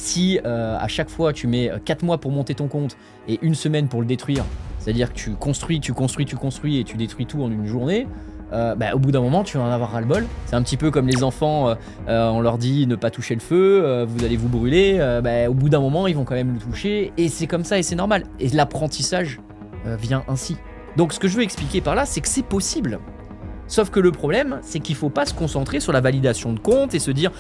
si à chaque fois tu mets 4 mois pour monter ton compte et 1 semaine pour le détruire, c'est-à-dire que tu construis et tu détruis tout en une journée, au bout d'un moment tu vas en avoir ras-le-bol. C'est un petit peu comme les enfants, on leur dit ne pas toucher le feu, vous allez vous brûler, au bout d'un moment ils vont quand même le toucher, et c'est comme ça et c'est normal. Et l'apprentissage vient ainsi. Donc ce que je veux expliquer par là, c'est que c'est possible. Sauf que le problème, c'est qu'il faut pas se concentrer sur la validation de compte et se dire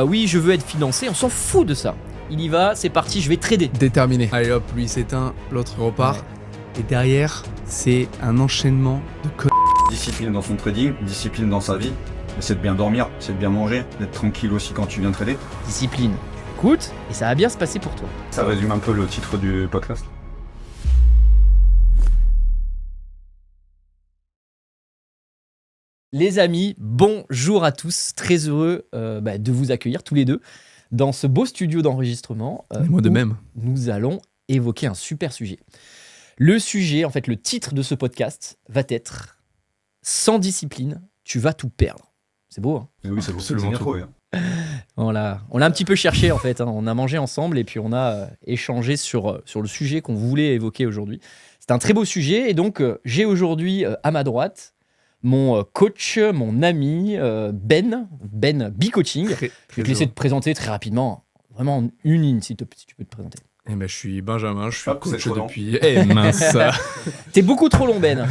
oui, je veux être financé, on s'en fout de ça. Il y va, c'est parti, je vais trader. Déterminé. Allez hop, lui s'éteint, l'autre repart. Ouais. Et derrière, c'est un enchaînement de discipline dans son trading, discipline dans sa vie. C'est de bien dormir, c'est de bien manger, d'être tranquille aussi quand tu viens trader. Discipline, écoute, et ça va bien se passer pour toi. Ça résume un peu le titre du podcast. Les amis, bonjour à tous, très heureux de vous accueillir tous les deux dans ce beau studio d'enregistrement. Moi de même. Nous allons évoquer un super sujet. Le sujet, en fait, le titre de ce podcast va être « Sans discipline, tu vas tout perdre ». C'est beau, hein ? Oui, c'est absolument trop. On l'a un petit peu cherché, en fait. Hein. On a mangé ensemble et puis on a échangé sur le sujet qu'on voulait évoquer aujourd'hui. C'est un très beau sujet et donc j'ai aujourd'hui à ma droite mon coach, mon ami, Ben B-Coaching. Je vais te laisser te présenter très rapidement. Vraiment en une ligne, si tu peux te présenter. Eh ben, je suis Benjamin, je suis coach depuis... Eh mince. T'es beaucoup trop long, Ben.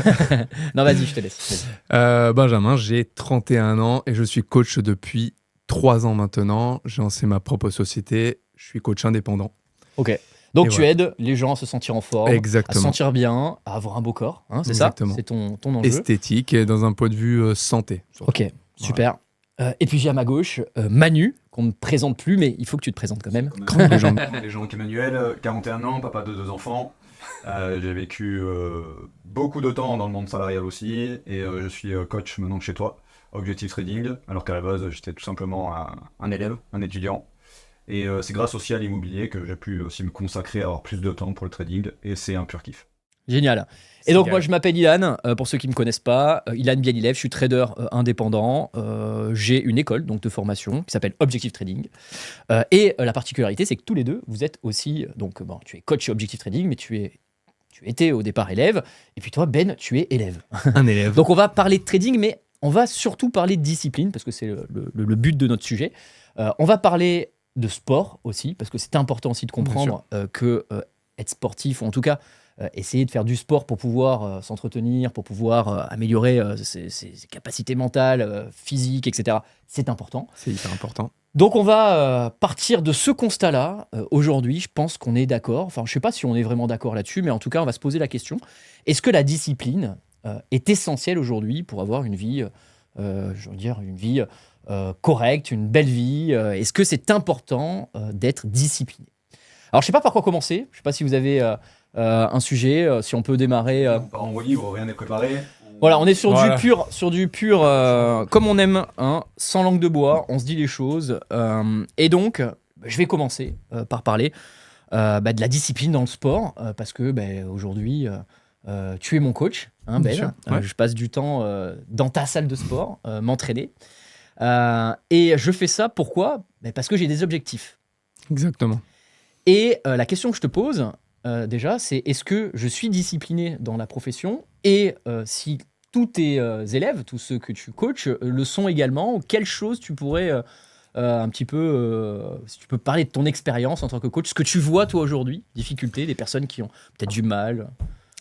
Non, vas-y, je te laisse. Benjamin, j'ai 31 ans et je suis coach depuis 3 ans maintenant. J'ai lancé ma propre société. Je suis coach indépendant. Ok. Donc tu aides les gens à se sentir en forme, exactement, à se sentir bien, à avoir un beau corps, hein, c'est exactement, ça ? C'est ton enjeu. Esthétique et dans un point de vue santé. Surtout. Ok, super. Et puis j'ai à ma gauche Manu, qu'on ne présente plus, mais il faut que tu te présentes quand même. Les gens Emmanuel, 41 ans, papa de 2 enfants. J'ai vécu beaucoup de temps dans le monde salarial aussi, et je suis coach maintenant chez toi, Objectif Trading, alors qu'à la base j'étais tout simplement un élève, un étudiant. Et c'est grâce aussi à l'immobilier que j'ai pu aussi me consacrer à avoir plus de temps pour le trading, et c'est un pur kiff. Génial. Et donc moi je m'appelle Ilan, pour ceux qui ne me connaissent pas, Ilan Bialilev, je suis trader indépendant, j'ai une école donc de formation qui s'appelle Objective Trading, et la particularité c'est que tous les deux vous êtes aussi, tu es coach chez Objective Trading, mais tu étais au départ élève, et puis toi Ben tu es élève. Un élève. Donc on va parler de trading, mais on va surtout parler de discipline, parce que c'est le but de notre sujet. On va parler de sport aussi, parce que c'est important aussi de comprendre que être sportif, ou en tout cas essayer de faire du sport pour pouvoir s'entretenir, pour pouvoir améliorer ses capacités mentales, physiques, etc., c'est important. C'est hyper important. Donc on va partir de ce constat-là. Aujourd'hui, je pense qu'on est d'accord. Enfin, je ne sais pas si on est vraiment d'accord là-dessus, mais en tout cas, on va se poser la question. Est-ce que la discipline est essentielle aujourd'hui pour avoir une vie, correcte, une belle vie? Est-ce que c'est important d'être discipliné? Alors, je ne sais pas par quoi commencer. Je ne sais pas si vous avez un sujet, si on peut démarrer. On part en livre, rien n'est préparé. Voilà, on est sur du pur comme on aime, hein, sans langue de bois, on se dit les choses. Et donc, je vais commencer par parler de la discipline dans le sport, parce que aujourd'hui, tu es mon coach, hein, Ben. Je passe du temps dans ta salle de sport, m'entraîner. Et je fais ça, pourquoi ? Parce que j'ai des objectifs. Exactement. Et la question que je te pose, déjà, c'est est-ce que je suis discipliné dans la profession ? Et si tous tes élèves, tous ceux que tu coaches, le sont également, ou quelles choses tu pourrais un petit peu, si tu peux parler de ton expérience en tant que coach, ce que tu vois toi aujourd'hui, difficultés, des personnes qui ont peut-être du mal.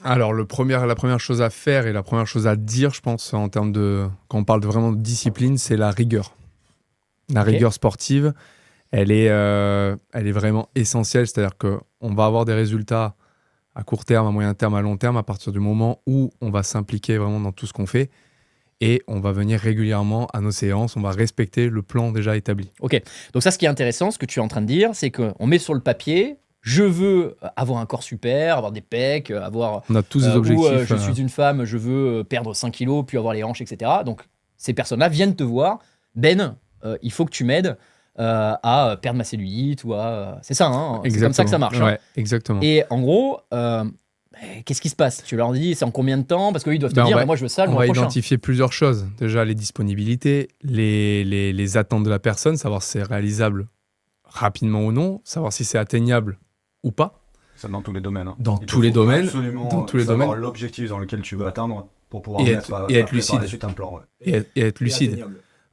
Alors la première chose à faire et la première chose à dire, je pense, en termes de, quand on parle vraiment de discipline, c'est la rigueur. La rigueur sportive, elle est vraiment essentielle, c'est-à-dire qu'on va avoir des résultats à court terme, à moyen terme, à long terme, à partir du moment où on va s'impliquer vraiment dans tout ce qu'on fait, et on va venir régulièrement à nos séances, on va respecter le plan déjà établi. Ok, donc ça, ce qui est intéressant, ce que tu es en train de dire, c'est qu'on met sur le papier, je veux avoir un corps super, avoir des pecs, avoir... On a tous des objectifs. Ou je suis une femme, je veux perdre 5 kilos, puis avoir les hanches, etc. Donc ces personnes-là viennent te voir, Ben, il faut que tu m'aides à perdre ma cellulite, ou à... C'est ça, hein, c'est comme ça que ça marche. Ouais, hein. exactement. Et en gros... qu'est-ce qui se passe? Tu leur dis c'est en combien de temps? Parce qu'ils doivent te dire moi je veux ça le mois prochain. On va identifier plusieurs choses. Déjà les disponibilités, les attentes de la personne, savoir si c'est réalisable rapidement ou non, savoir si c'est atteignable ou pas. Ça dans tous les domaines. Hein. Dans Il tous les domaines. Absolument Dans tous les savoir domaines. l'objectif dans lequel tu veux atteindre pour pouvoir Et mettre être lucide. par la suite un plan. Ouais. Et être lucide.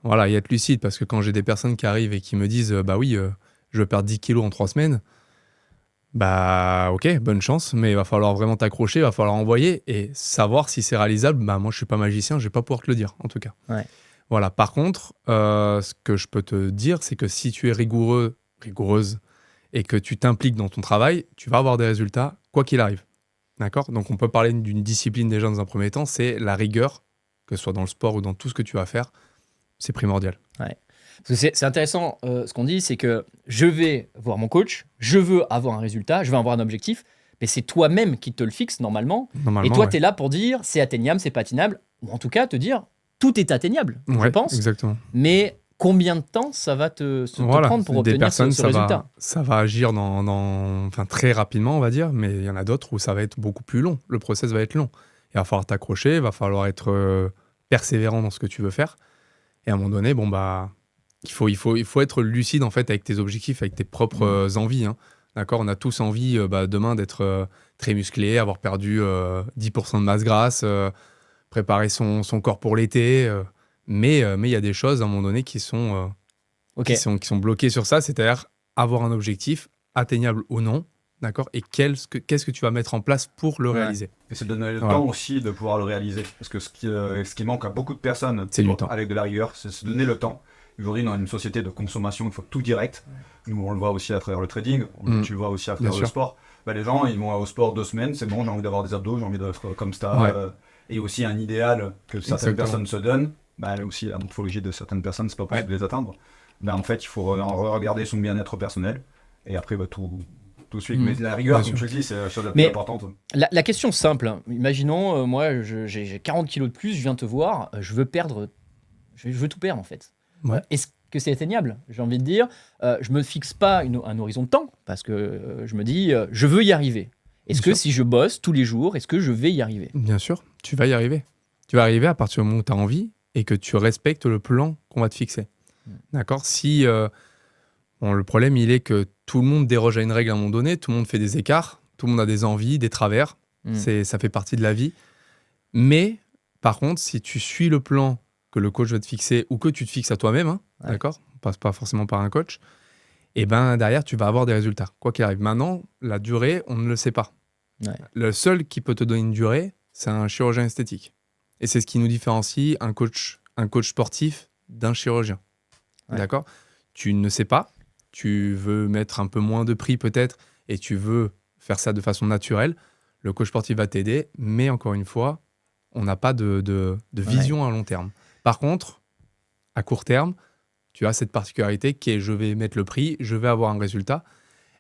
Voilà, et être lucide, parce que quand j'ai des personnes qui arrivent et qui me disent bah oui, je veux perdre 10 kilos en 3 semaines, bah ok, bonne chance, mais il va falloir vraiment t'accrocher, il va falloir envoyer et savoir si c'est réalisable. Bah moi je suis pas magicien, je vais pas pouvoir te le dire en tout cas. Ouais. Voilà, par contre, ce que je peux te dire, c'est que si tu es rigoureuse et que tu t'impliques dans ton travail, tu vas avoir des résultats quoi qu'il arrive. D'accord ? Donc on peut parler d'une discipline déjà dans un premier temps, c'est la rigueur, que ce soit dans le sport ou dans tout ce que tu vas faire, c'est primordial. Ouais. Parce que c'est intéressant, ce qu'on dit, c'est que je vais voir mon coach, je veux avoir un résultat, je veux avoir un objectif, mais c'est toi-même qui te le fixe normalement. Et toi, ouais. tu es là pour dire c'est atteignable, c'est pas atteignable, ou en tout cas te dire tout est atteignable, je Ouais, pense. Exactement. Mais combien de temps ça va te prendre pour des obtenir personnes, ce résultat? Ça va agir enfin, très rapidement, on va dire, mais il y en a d'autres où ça va être beaucoup plus long. Le process va être long. Il va falloir t'accrocher, il va falloir être persévérant dans ce que tu veux faire. Et à un moment donné, bon, bah, il faut être lucide en fait avec tes objectifs, avec tes propres envies. Hein. D'accord ? On a tous envie demain d'être très musclé, avoir perdu 10% de masse grasse, préparer son corps pour l'été. Mais il y a des choses à un moment donné qui sont bloquées sur ça, c'est-à-dire avoir un objectif, atteignable ou non. D'accord ? Et qu'est-ce que tu vas mettre en place pour le réaliser ? Et c'est de donner le temps aussi de pouvoir le réaliser. Parce que ce qui manque à beaucoup de personnes c'est du temps. Avec de la rigueur, c'est se donner le temps. Aujourd'hui, dans une société de consommation, il faut tout direct. Nous, on le voit aussi à travers le trading, tu le vois aussi à travers le sport. Bah, les gens, ils vont au sport 2 semaines, c'est bon, j'ai envie d'avoir des abdos, j'ai envie d'être comme ça. Ouais. Et aussi un idéal que certaines personnes se donnent. Bah, aussi, la morphologie de certaines personnes, c'est pas possible de les atteindre. Bah, en fait, il faut regarder son bien-être personnel. Et après, bah, tout suite. Mais la rigueur, comme je le dis, c'est la chose la plus importante. La question simple, hein. Imaginons, moi, j'ai 40 kilos de plus, je viens te voir, je veux tout perdre en fait. Ouais. Est-ce que c'est atteignable ? J'ai envie de dire, je me fixe pas un horizon de temps, parce que je me dis, je veux y arriver. Est-ce que si je bosse tous les jours, est-ce que je vais y arriver ? Bien sûr, tu vas y arriver. Tu vas arriver à partir du moment où tu as envie et que tu respectes le plan qu'on va te fixer. D'accord ? Si... le problème, il est que tout le monde déroge à une règle à un moment donné, tout le monde fait des écarts, tout le monde a des envies, des travers, ça fait partie de la vie. Mais, par contre, si tu suis le plan que le coach va te fixer ou que tu te fixes à toi-même, d'accord ? On passe pas forcément par un coach, et ben derrière, tu vas avoir des résultats, quoi qu'il arrive. Maintenant, la durée, on ne le sait pas. Ouais. Le seul qui peut te donner une durée, c'est un chirurgien esthétique. Et c'est ce qui nous différencie un coach sportif d'un chirurgien. Ouais. D'accord ? Tu ne sais pas. Tu veux mettre un peu moins de prix peut-être et tu veux faire ça de façon naturelle, le coach sportif va t'aider, mais encore une fois, on n'a pas de vision à long terme. Par contre, à court terme, tu as cette particularité qui est je vais mettre le prix, je vais avoir un résultat.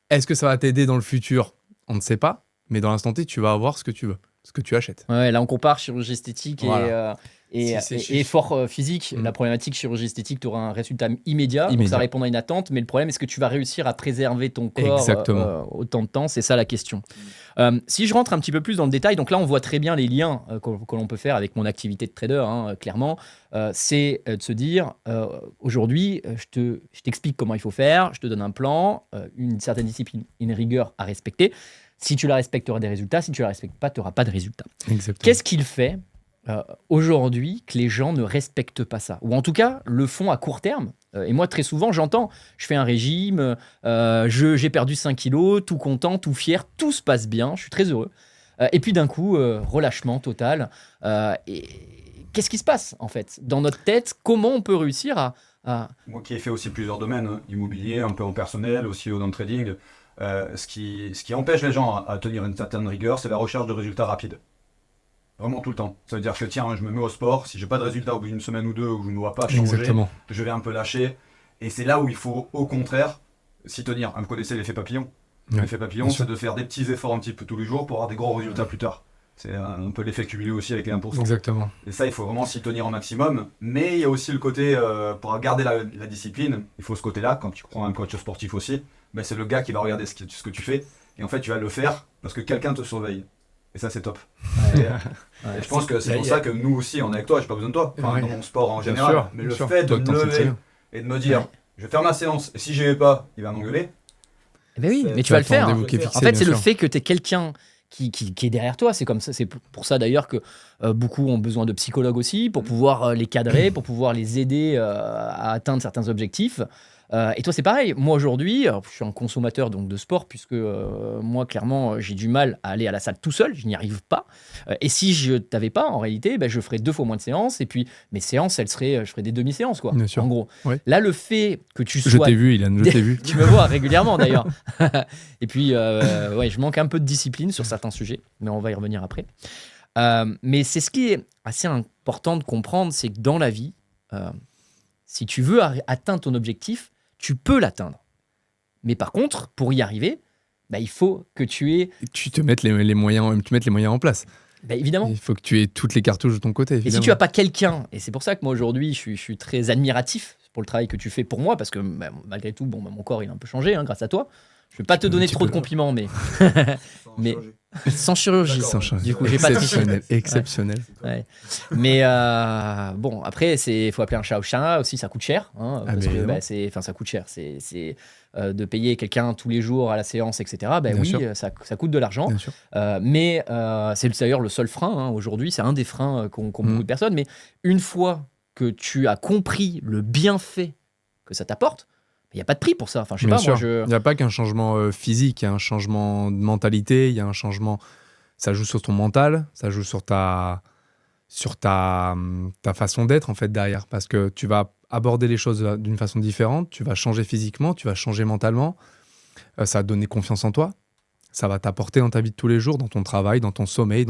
Est-ce que ça va t'aider dans le futur ? On ne sait pas, mais dans l'instant T, tu vas avoir ce que tu veux, ce que tu achètes. Ouais, là, on compare chirurgie esthétique et effort physique. La problématique chirurgie esthétique, tu auras un résultat immédiat. Donc ça répond à une attente, mais le problème, est-ce que tu vas réussir à préserver ton corps autant de temps ? C'est ça la question. Si je rentre un petit peu plus dans le détail, donc là, on voit très bien les liens que l'on peut faire avec mon activité de trader, clairement. C'est de se dire, aujourd'hui, je t'explique comment il faut faire, je te donne un plan, une certaine discipline, une rigueur à respecter. Si tu la respectes, tu auras des résultats. Si tu la respectes pas, tu n'auras pas de résultats. Exactement. Qu'est-ce qu'il fait aujourd'hui que les gens ne respectent pas ça ? Ou en tout cas, le font à court terme. Et moi, très souvent, j'entends, je fais un régime, j'ai perdu 5 kilos, tout content, tout fier, tout se passe bien, je suis très heureux. Et puis d'un coup, relâchement total. Et qu'est-ce qui se passe, en fait ? Dans notre tête, comment on peut réussir à... Moi qui ai fait aussi plusieurs domaines, immobilier, un peu au personnel, aussi dans le trading, ce qui empêche les gens à tenir une certaine rigueur, c'est la recherche de résultats rapides. Vraiment tout le temps. Ça veut dire que tiens, je me mets au sport, si j'ai pas de résultat au bout d'une semaine ou deux, où je ne vois pas changer, je vais un peu lâcher. Et c'est là où il faut au contraire s'y tenir. Vous connaissez l'effet papillon ? L'effet papillon, c'est de faire des petits efforts un petit peu tous les jours pour avoir des gros résultats plus tard. C'est un peu l'effet cumulé aussi avec les 1%. Exactement. Et ça, il faut vraiment s'y tenir au maximum. Mais il y a aussi le côté, pour garder la discipline, il faut ce côté-là, quand tu prends un coach sportif aussi, ben c'est le gars qui va regarder ce que tu fais. Et en fait, tu vas le faire parce que quelqu'un te surveille. Et ça, c'est top. Et je pense que c'est pour ça que nous aussi, on est avec toi, j'ai pas besoin de toi. Enfin, dans mon sport en général. Sûr, mais le fait de me lever et de me dire, je vais faire ma séance. Et si j'y vais pas, il va m'engueuler. Ben oui, mais tu as vas le ton faire. rendez-vous qui est fixé, En fait, bien c'est le sûr. fait que tu es quelqu'un qui est derrière toi. C'est comme ça. C'est pour ça d'ailleurs que beaucoup ont besoin de psychologues aussi pour pouvoir les cadrer, pour pouvoir les aider à atteindre certains objectifs. Et toi, c'est pareil. Moi, aujourd'hui, je suis un consommateur donc, de sport, puisque moi, clairement, j'ai du mal à aller à la salle tout seul. Je n'y arrive pas. Et si je t'avais pas, en réalité, ben, je ferais 2 fois moins de séances. Et puis, mes séances, je ferais des demi-séances, quoi. Bien sûr. En gros. Ouais. Là, le fait que tu Je sois t'ai vu, Ilan, je t'ai vu. tu me vois régulièrement d'ailleurs. Et puis, ouais, je manque un peu de discipline sur certains sujets, mais on va y revenir après. Mais c'est ce qui est assez important de comprendre, c'est que dans la vie, si tu veux atteindre ton objectif, tu peux l'atteindre. Mais par contre, pour y arriver, bah, il faut que tu aies... Tu te mettes les moyens, tu mettes les moyens en place. Bah, évidemment. Il faut que tu aies toutes les cartouches de ton côté. Et si Évidemment. tu n'as pas quelqu'un, et c'est pour ça que moi aujourd'hui, je suis très admiratif pour le travail que tu fais pour moi, parce que bah, malgré tout, bon, bah, mon corps il a un peu changé hein, grâce à toi. Je ne vais pas te donner petit trop peu. de compliments, mais sans chirurgie. Sans changer. Du coup, j'ai pas de Exceptionnel, exceptionnel. Ouais. Mais bon, après, il faut appeler un chat au chat aussi, ça coûte cher. Hein, Ah, parce mais que évidemment. ça coûte cher. C'est de payer quelqu'un tous les jours à la séance, etc. Ben Bien oui, sûr. ça coûte de l'argent. Bien sûr. Mais c'est d'ailleurs le seul frein hein, aujourd'hui. C'est un des freins qu'ont beaucoup de personnes. Mais une fois que tu as compris le bienfait que ça t'apporte, il n'y a pas de prix pour ça. Enfin, je sais Bien pas, sûr. moi, Il n'y a pas qu'un changement physique, il y a un changement de mentalité, il y a un changement. Ça joue sur ton mental, ça joue sur ta façon d'être en fait derrière. Parce que tu vas aborder les choses d'une façon différente, tu vas changer physiquement, tu vas changer mentalement. Ça va te donner confiance en toi. Ça va t'apporter dans ta vie de tous les jours, dans ton travail, dans ton sommeil,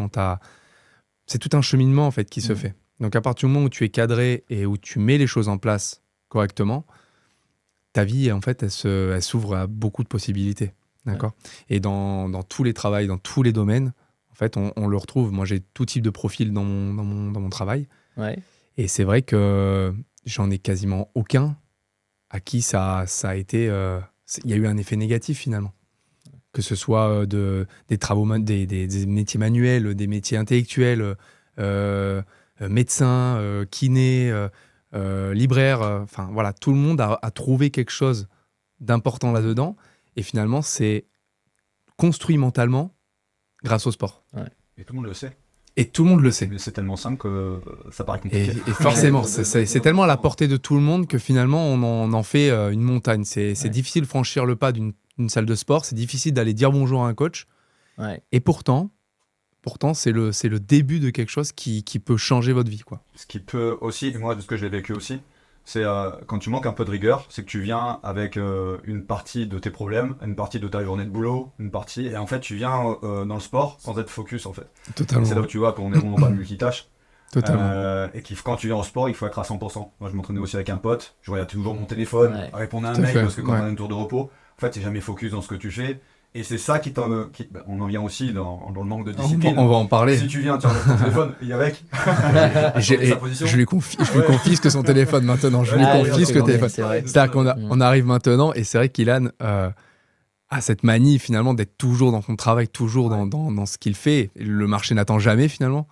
c'est tout un cheminement en fait qui se fait. Donc à partir du moment où tu es cadré et où tu mets les choses en place correctement, ta vie en fait elle s'ouvre à beaucoup de possibilités. D'accord. Et dans tous les travails, dans tous les domaines, en fait, on le retrouve. Moi, j'ai tout type de profil dans mon travail. Ouais. Et c'est vrai que j'en ai quasiment aucun à qui ça a été... Il y a eu un effet négatif, finalement. Que ce soit des travaux, des métiers manuels, des métiers intellectuels, médecins, kinés, libraires. Enfin, voilà, tout le monde a trouvé quelque chose d'important là-dedans. Et finalement, c'est construit mentalement grâce au sport. Ouais. Et tout le monde le sait. Et tout le monde le sait. Mais c'est tellement simple que ça paraît compliqué. Et forcément, c'est tellement à la portée de tout le monde que finalement, on en fait une montagne. C'est difficile de franchir le pas d'une salle de sport. C'est difficile d'aller dire bonjour à un coach. Ouais. Et pourtant c'est le début de quelque chose qui peut changer votre vie, quoi. Ce qui peut aussi, et moi de ce que j'ai vécu aussi, c'est quand tu manques un peu de rigueur, c'est que tu viens avec une partie de tes problèmes, une partie de ta journée de boulot, une partie, et en fait tu viens dans le sport sans être focus en fait. Totalement. C'est là où tu vois qu'on est vraiment pas multitâche. Totalement. Et quand tu viens au sport, il faut être à 100%. Moi je m'entraînais aussi avec un pote, je regardais toujours mon téléphone, Ouais. à répondre à un Tout à mail fait, parce que quand ouais. on a une tour de repos, en fait t'es jamais focus dans ce que tu fais. Et c'est ça on en vient aussi dans le manque de discipline. On va en parler. Si tu viens, tu enlèves ton téléphone, il y avec. Je lui confisque son téléphone maintenant. Je lui Ah, confisque le téléphone. c'est vrai. C'est-à-dire qu'on arrive maintenant, et c'est vrai qu'Ilan a cette manie finalement d'être toujours dans son travail, toujours dans ce qu'il fait. Le marché n'attend jamais finalement.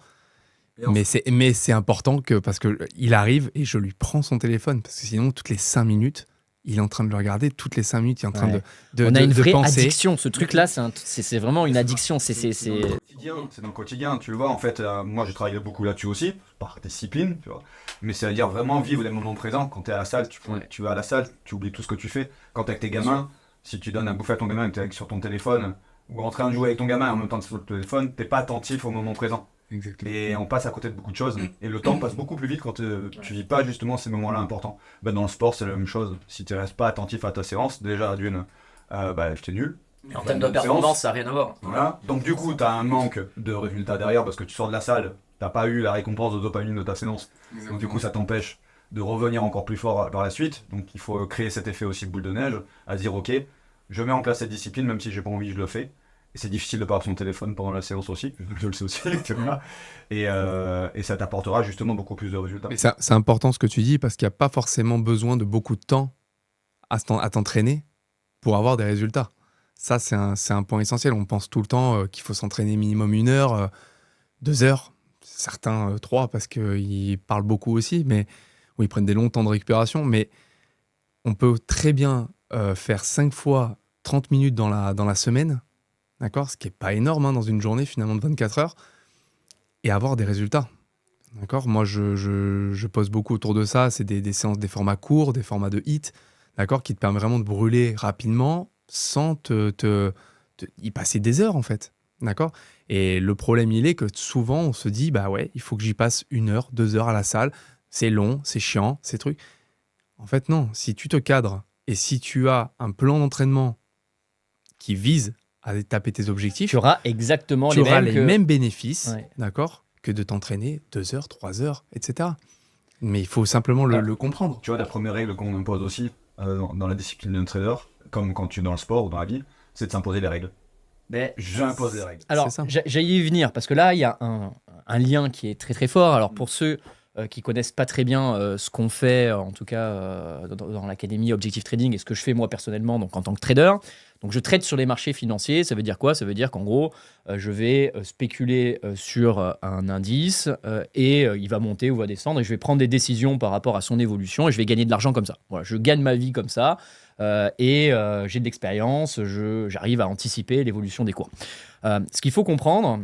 Mais c'est important parce qu'il arrive et je lui prends son téléphone. Parce que sinon, toutes les 5 minutes, il est en train de le regarder. Toutes les 5 minutes, il est en train de On a une vraie penser. addiction. Ce truc-là, c'est vraiment une addiction. C'est dans le quotidien, tu le vois. En fait, moi, j'ai travaillé beaucoup là-dessus aussi, par discipline, tu vois. Mais c'est-à-dire vraiment vivre les moments présents. Quand tu es à la salle, tu vas à la salle, tu oublies tout ce que tu fais. Quand tu es avec tes gamins, si tu donnes un bouffer à ton gamin et que tu es sur ton téléphone, ou en train de jouer avec ton gamin et en même temps sur le téléphone, tu n'es pas attentif au moment présent. Exactement. Et on passe à côté de beaucoup de choses. Et le temps passe beaucoup plus vite quand tu vis pas justement ces moments-là importants. Ben, dans le sport, c'est la même chose. Si tu restes pas attentif à ta séance, déjà d'une, j'étais nul. En termes de performance, ça n'a rien à voir. Voilà. Donc du coup, tu as un manque de résultats derrière parce que tu sors de la salle, tu n'as pas eu la récompense de dopamine de ta séance. Donc du coup, ça t'empêche de revenir encore plus fort par la suite. Donc il faut créer cet effet aussi boule de neige, à dire ok, je mets en place cette discipline, même si j'ai pas envie, je le fais. Et c'est difficile de pas avoir son téléphone pendant la séance aussi, je le sais aussi, tu vois. Et ça t'apportera justement beaucoup plus de résultats. Mais c'est important ce que tu dis parce qu'il n'y a pas forcément besoin de beaucoup de temps à t'entraîner pour avoir des résultats. Ça, c'est un point essentiel. On pense tout le temps qu'il faut s'entraîner minimum 1 heure, 2 heures, certains 3 parce qu'ils parlent beaucoup aussi, mais ou ils prennent des longs temps de récupération. Mais on peut très bien faire 5 fois 30 minutes dans la semaine, d'accord, ce qui n'est pas énorme dans une journée finalement de 24 heures, et avoir des résultats. D'accord, moi, je pose beaucoup autour de ça. C'est des séances, des formats courts, des formats de hit, d'accord, qui te permettent vraiment de brûler rapidement sans y passer des heures, en fait. D'accord. Et le problème, il est que souvent, on se dit, bah ouais, il faut que j'y passe 1 heure, 2 heures à la salle. C'est long, c'est chiant, ces trucs. En fait, non. Si tu te cadres et si tu as un plan d'entraînement qui vise à taper tes objectifs, Tu auras exactement tu auras les que- mêmes bénéfices, Ouais. d'accord, que de t'entraîner 2 heures, 3 heures, etc. Mais il faut simplement le comprendre. Tu vois, la première règle qu'on impose aussi dans la discipline d'un trader, comme quand tu es dans le sport ou dans la vie, c'est de s'imposer des règles. Mais- J'impose des règles. Alors, C'est ça. j'allais y venir, parce que là, il y a un lien qui est très très fort. Alors, pour ceux qui connaissent pas très bien ce qu'on fait, en tout cas dans l'académie Objective Trading, et ce que je fais moi personnellement donc, en tant que trader. Donc, je trade sur les marchés financiers. Ça veut dire quoi? Ça veut dire qu'en gros, je vais spéculer sur un indice et il va monter ou va descendre, et je vais prendre des décisions par rapport à son évolution, et je vais gagner de l'argent comme ça. Voilà, je gagne ma vie comme ça. J'ai de l'expérience, j'arrive à anticiper l'évolution des cours. Ce qu'il faut comprendre,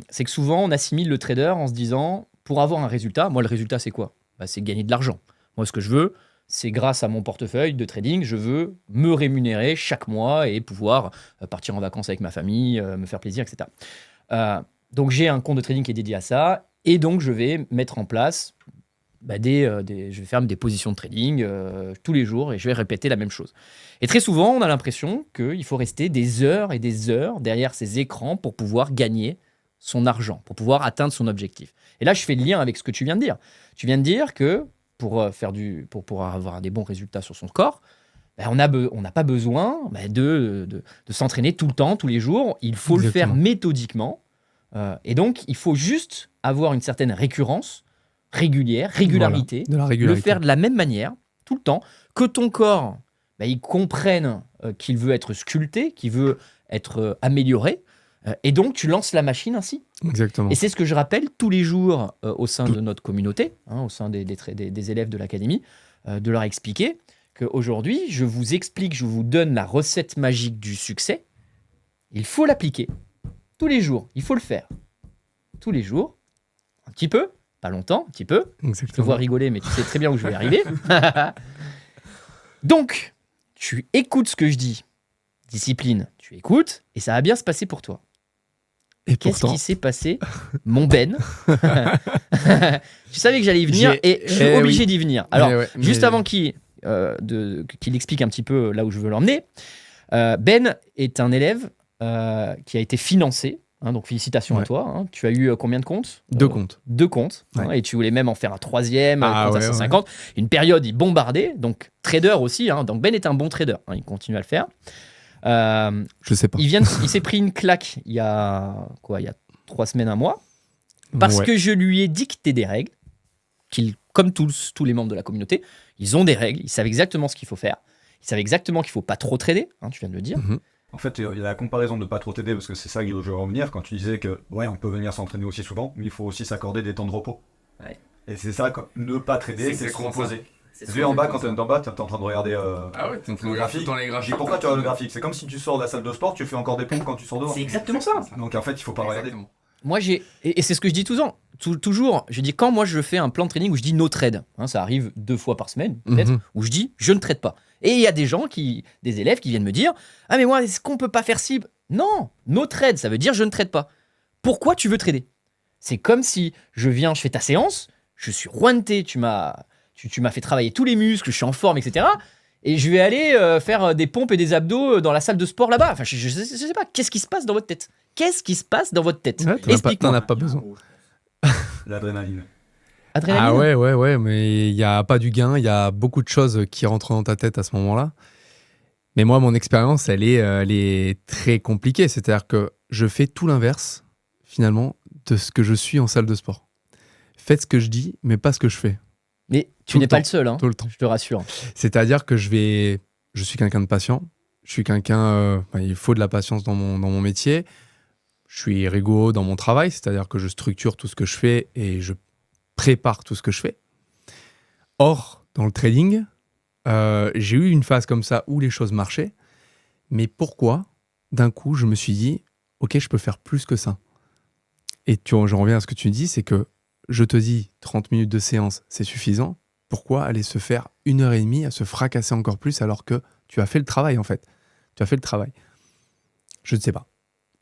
c'est que souvent on assimile le trader en se disant, pour avoir un résultat, moi le résultat c'est quoi? C'est gagner de l'argent. Moi ce que je veux, c'est grâce à mon portefeuille de trading, je veux me rémunérer chaque mois et pouvoir partir en vacances avec ma famille, me faire plaisir, etc. Donc j'ai un compte de trading qui est dédié à ça, et donc je vais mettre en place je vais faire des positions de trading tous les jours, et je vais répéter la même chose. Et très souvent, on a l'impression qu'il faut rester des heures et des heures derrière ces écrans pour pouvoir gagner son argent, pour pouvoir atteindre son objectif. Et là, je fais le lien avec ce que tu viens de dire. Tu viens de dire que pour avoir des bons résultats sur son corps, on n'a pas besoin de s'entraîner tout le temps, tous les jours. Il faut le faire Exactement. méthodiquement. Et donc, il faut juste avoir une certaine récurrence, régularité, Voilà, de la le régularité. faire de la même manière, tout le temps, que ton corps, il comprenne qu'il veut être sculpté, qu'il veut être amélioré, et donc tu lances la machine ainsi. Exactement. Et c'est ce que je rappelle tous les jours au sein de notre communauté, au sein des élèves de l'académie, de leur expliquer qu'aujourd'hui, je vous explique, je vous donne la recette magique du succès. Il faut l'appliquer tous les jours, il faut le faire tous les jours, un petit peu, pas longtemps, un petit peu. Je te Exactement. vois rigoler, mais tu sais très bien où je vais arriver. Donc, tu écoutes ce que je dis. Discipline, tu écoutes, et ça va bien se passer pour toi. Et Qu'est-ce pourtant, qui s'est passé, mon Ben? Tu savais que j'allais y venir, et je suis obligé d'y venir. Alors, juste avant qu'il explique un petit peu là où je veux l'emmener, Ben est un élève qui a été financé. Donc félicitations à toi. Tu as eu combien de comptes? 2 comptes. 2 comptes. Ouais. Et tu voulais même en faire un 3e, Ah compte à ouais, 150. Une période, il bombardait. Donc trader aussi. Donc Ben est un bon trader. Il continue à le faire. Je sais pas. Il s'est pris une claque il y a 3 semaines, un mois. Parce que je lui ai dicté des règles. Comme tous les membres de la communauté, ils ont des règles. Ils savent exactement ce qu'il faut faire. Ils savent exactement qu'il ne faut pas trop trader. Tu viens de le dire. Mhm. En fait, il y a la comparaison de pas trop t'aider, parce que c'est ça que je veux revenir, quand tu disais que, ouais, on peut venir s'entraîner aussi souvent, mais il faut aussi s'accorder des temps de repos. Ouais. Et c'est ça, ne pas trader, c'est se reposer. C'est Vu en bas, quand t'es en bas, t'es en train de regarder Ah ouais, t'es en train de le graphique. Je dis, pourquoi tu regardes le graphique? C'est comme si tu sors de la salle de sport, tu fais encore des pompes quand tu sors dehors. C'est exactement ça. Donc en fait, il faut pas regarder. Moi, et c'est ce que je dis toujours, je dis quand moi je fais un plan de training où je dis no trade, ça arrive 2 fois par semaine peut-être, où je dis je ne trade pas. Et il y a des élèves qui viennent me dire ah mais moi est-ce qu'on peut pas faire ci? Non, no trade, ça veut dire je ne trade pas. Pourquoi tu veux trader? C'est comme si je fais ta séance, je suis rointé, tu m'as fait travailler tous les muscles, je suis en forme, etc. Et je vais aller faire des pompes et des abdos dans la salle de sport là-bas. Enfin, je sais pas, qu'est-ce qui se passe dans votre tête? Qu'est-ce qui se passe dans votre tête? Ouais, t'en Explique-moi. as pas besoin. L'adrénaline. Adrénaline. Ah ouais, mais il n'y a pas du gain, il y a beaucoup de choses qui rentrent dans ta tête à ce moment-là. Mais moi, mon expérience, elle est très compliquée. C'est-à-dire que je fais tout l'inverse, finalement, de ce que je suis en salle de sport. Faites ce que je dis, mais pas ce que je fais. Mais tu Tout n'es le pas temps. le seul, Tout le temps. je te rassure. C'est-à-dire que je suis quelqu'un de patient. Je suis quelqu'un... il faut de la patience dans mon métier. Je suis rigoureux dans mon travail, c'est-à-dire que je structure tout ce que je fais et je prépare tout ce que je fais. Or, dans le trading, j'ai eu une phase comme ça où les choses marchaient. Mais pourquoi, d'un coup, je me suis dit, ok, je peux faire plus que ça. Et j'en reviens à ce que tu dis, c'est que je te dis 30 minutes de séance, c'est suffisant. Pourquoi aller se faire 1h30 à se fracasser encore plus alors que tu as fait le travail en fait. Tu as fait le travail. Je ne sais pas.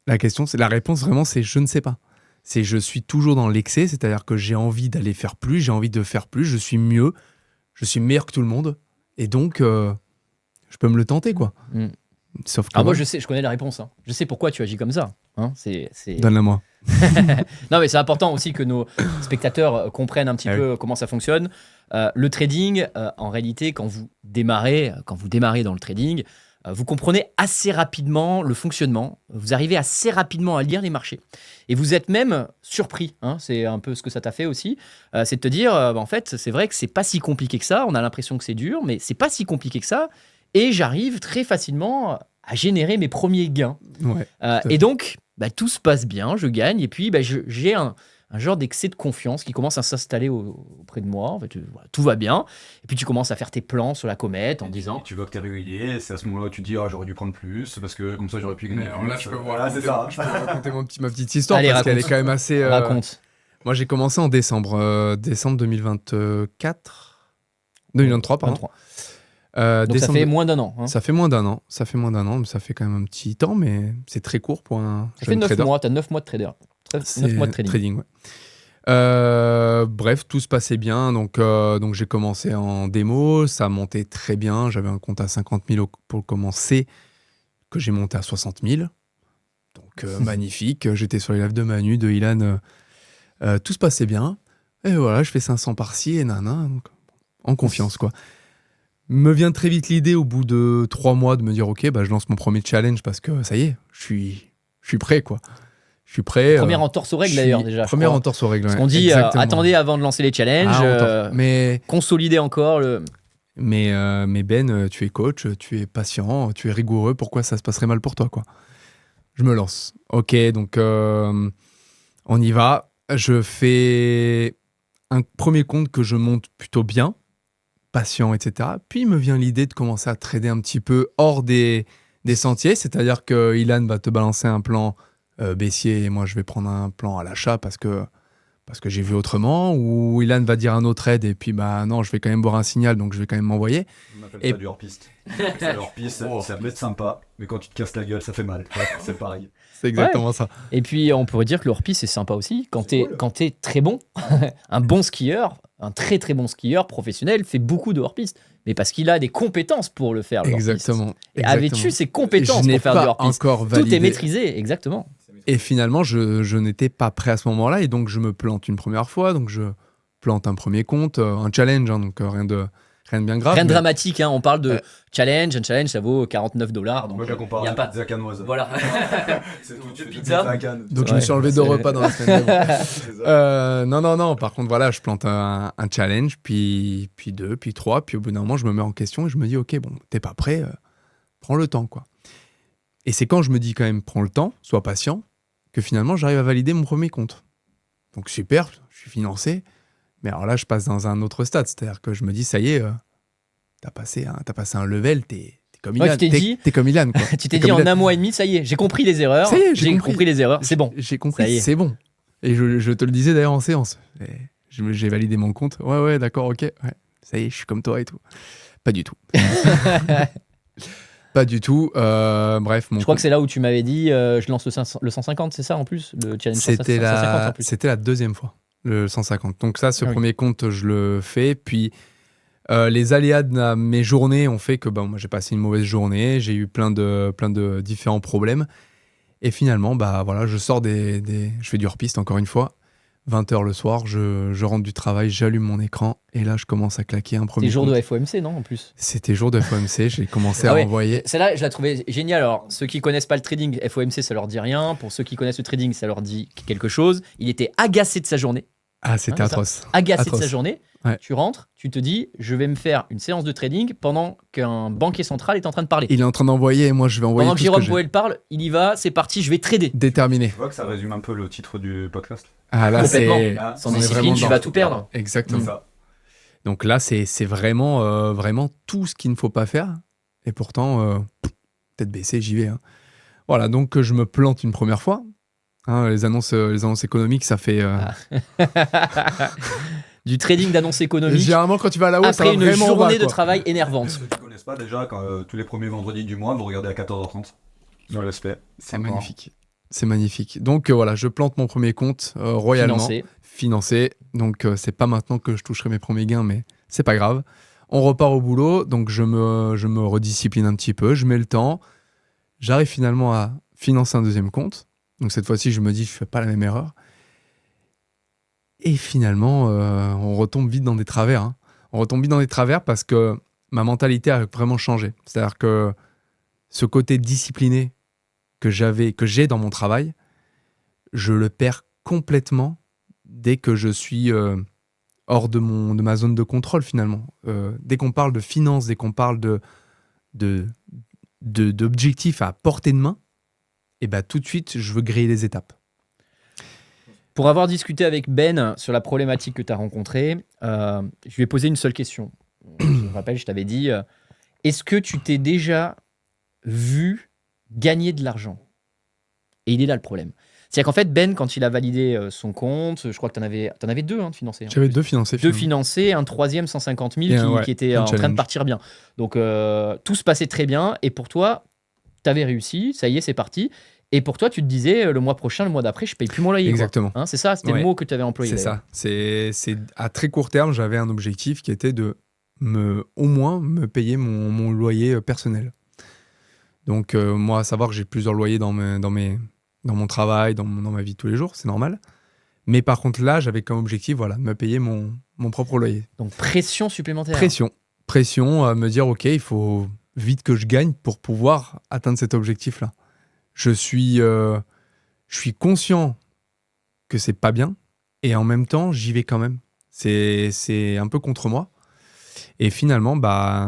La réponse vraiment, c'est je ne sais pas. C'est je suis toujours dans l'excès, c'est-à-dire que j'ai envie d'aller faire plus, j'ai envie de faire plus, je suis mieux, je suis meilleur que tout le monde. Et donc, je peux me le tenter, quoi. Sauf que moi, je sais, je connais la réponse. Hein. Je sais pourquoi tu agis comme ça. Hein. Donne-la moi. Non, mais c'est important aussi que nos spectateurs comprennent un petit peu comment ça fonctionne. Le trading, en réalité, quand vous démarrez dans le trading, vous comprenez assez rapidement le fonctionnement. Vous arrivez assez rapidement à lire les marchés. Et vous êtes même surpris. Hein, c'est un peu ce que ça t'a fait aussi. C'est de te dire, en fait, c'est vrai que c'est pas si compliqué que ça. On a l'impression que c'est dur, mais c'est pas si compliqué que ça. Et j'arrive très facilement à générer mes premiers gains. Et donc, tout se passe bien, je gagne. Et puis, j'ai un genre d'excès de confiance qui commence à s'installer auprès de moi. En fait, tout va bien. Et puis, tu commences à faire tes plans sur la comète en disant... Tu vois que t'es régulier. C'est à ce moment-là où tu te dis, j'aurais dû prendre plus parce que comme ça, j'aurais pu gagner. Alors là, je peux c'est ça. Je peux raconter ma petite histoire. Allez, parce qu'elle est quand même assez... Raconte. Moi, j'ai commencé en décembre 2024... 2023, pardon. 23. Donc ça fait moins d'un an. Hein. Ça fait moins d'un an. Ça fait quand même un petit temps, mais c'est très court pour un ça jeune fait 9 trader. mois, t'as 9 mois de trader. 9 mois de trading. Bref, tout se passait bien. Donc j'ai commencé en démo, ça montait très bien. J'avais un compte à 50 000 pour commencer, que j'ai monté à 60 000. Donc magnifique. J'étais sur les lives de Manu, de Ilan. Tout se passait bien. Et voilà, je fais 500 par-ci et nana. Donc, en confiance, quoi. Me vient très vite l'idée, au bout de 3 mois, de me dire ok, je lance mon premier challenge parce que ça y est, je suis prêt, quoi. Je suis prêt. Première entorse aux règles d'ailleurs déjà. Première entorse aux règles. Parce qu'on dit attendez avant de lancer les challenges, mais consolider encore le. Mais Ben, tu es coach, tu es patient, tu es rigoureux. Pourquoi ça se passerait mal pour toi, quoi? Je me lance. Ok, donc on y va. Je fais un premier compte que je monte plutôt bien. Patient, etc. Puis me vient l'idée de commencer à trader un petit peu hors des sentiers, c'est-à-dire que Ilan va te balancer un plan baissier et moi je vais prendre un plan à l'achat parce que j'ai vu autrement, ou Ilan va dire un autre aide et puis non, je vais quand même boire un signal donc je vais quand même m'envoyer. On appelle ça du hors-piste. Ça peut être sympa, mais quand tu te casses la gueule, ça fait mal. Ouais, c'est pareil. C'est exactement ça. Et puis on pourrait dire que le hors-piste c'est sympa aussi quand t'es très bon, un bon skieur. Un très très bon skieur professionnel fait beaucoup de hors-piste, mais parce qu'il a des compétences pour le faire. Exactement. Et avais-tu ces compétences pour faire du hors-piste? Tout est maîtrisé, exactement. Et finalement, je n'étais pas prêt à ce moment-là, et donc je me plante une première fois, donc je plante un premier compte, un challenge, hein, donc rien de bien grave. Rien de dramatique, hein, on parle de challenge. Un challenge, ça vaut $49. Donc moi, je la compare à à pizza canoise. Voilà. C'est tout de pizza. Donc je me suis enlevé 2 repas dans la semaine. Non. Par contre, voilà, je plante un challenge, puis 2, puis 3, puis au bout d'un moment, je me mets en question et je me dis, ok, bon, t'es pas prêt, prends le temps, quoi. Et c'est quand je me dis quand même, prends le temps, sois patient, que finalement, j'arrive à valider mon premier compte. Donc super, je suis financé. Mais alors là, je passe dans un autre stade. C'est-à-dire que je me dis, ça y est, t'as passé un level, t'es comme Ilan. T'es comme Ilan, quoi. Tu t'es dit en 1 mois et demi, ça y est, j'ai compris les erreurs. Ça y est, j'ai compris les erreurs, c'est bon. J'ai compris, c'est bon. Et je te le disais d'ailleurs en séance. J'ai validé mon compte. Ouais, d'accord, ok. Ouais, ça y est, je suis comme toi et tout. Pas du tout. Pas du tout. Bref, je crois que c'est là où tu m'avais dit, je lance le 150, c'est ça en plus, le challenge 150 en plus. C'était la deuxième fois. Le 150. Donc ça, ce premier compte, je le fais. Puis les aléas de mes journées ont fait que moi, j'ai passé une mauvaise journée. J'ai eu plein de différents problèmes. Et finalement, voilà, je sors je fais du hors-piste encore une fois. 20h le soir, je rentre du travail, j'allume mon écran et là, je commence à claquer un premier compte. C'était jour de FOMC, non, en plus? C'était jour de FOMC, j'ai commencé à envoyer. Celle-là, je la trouvais géniale. Alors, ceux qui connaissent pas le trading, FOMC, ça leur dit rien. Pour ceux qui connaissent le trading, ça leur dit quelque chose. Il était agacé de sa journée. Ah, c'était atroce. Agacé de sa journée. Ouais. Tu rentres, tu te dis, je vais me faire une séance de trading pendant qu'un banquier central est en train de parler. Il est en train d'envoyer et moi, je vais envoyer. Pendant que Jérôme Powell parle, il y va, c'est parti, je vais trader. Déterminé. Tu vois que ça résume un peu le titre du podcast. Ah là, complètement. Sans discipline, tu vas tout perdre. Exactement. Ça. Donc là, c'est vraiment tout ce qu'il ne faut pas faire. Et pourtant, tête baissée, j'y vais. Hein. Voilà, donc je me plante une première fois. Hein, les annonces économiques, ça fait... Du trading d'annonces économiques. Généralement, quand tu vas à la hausse, ça va Après une vraiment journée bas, de quoi. travail énervante. Ceux qui ne connaissent pas déjà, tous les premiers vendredis du mois, vous regardez à 14h30. Dans l'aspect. C'est magnifique. C'est magnifique. Donc voilà, je plante mon premier compte royalement. Financé. Donc c'est pas maintenant que je toucherai mes premiers gains, mais c'est pas grave. On repart au boulot, donc je me rediscipline un petit peu, je mets le temps. J'arrive finalement à financer un deuxième compte. Donc cette fois-ci, je me dis, je fais pas la même erreur. Et finalement, on retombe vite dans des travers. Hein. On retombe vite dans des travers parce que ma mentalité a vraiment changé. C'est-à-dire que ce côté discipliné que j'ai dans mon travail, je le perds complètement dès que je suis hors de ma zone de contrôle finalement. Dès qu'on parle de finances, dès qu'on parle d'objectifs à portée de main, et ben tout de suite, je veux griller les étapes. Pour avoir discuté avec Ben sur la problématique que tu as rencontrée, je lui ai posé une seule question. Je me rappelle, je t'avais dit, est-ce que tu t'es déjà vu gagner de l'argent ? Et il est là le problème. C'est-à-dire qu'en fait, Ben, quand il a validé son compte, je crois que tu en avais deux de financés. Hein, j'avais deux financés. Deux financés, un troisième 150 000 qui était en train de partir bien. Donc tout se passait très bien. Et pour toi, tu avais réussi, ça y est, c'est parti. Et pour toi, tu te disais, le mois prochain, le mois d'après, je paye plus mon loyer. Exactement. Hein, c'est ça, c'était le mot que tu avais employé. C'est ça. C'est à très court terme, j'avais un objectif qui était de au moins me payer mon loyer personnel. Donc moi, à savoir que j'ai plusieurs loyers dans mon travail, dans ma vie de tous les jours, c'est normal. Mais par contre, là, j'avais comme objectif de me payer mon propre loyer. Donc pression supplémentaire. Pression à me dire, OK, il faut vite que je gagne pour pouvoir atteindre cet objectif-là. Je suis conscient que c'est pas bien et en même temps, j'y vais quand même. C'est un peu contre moi. Et finalement,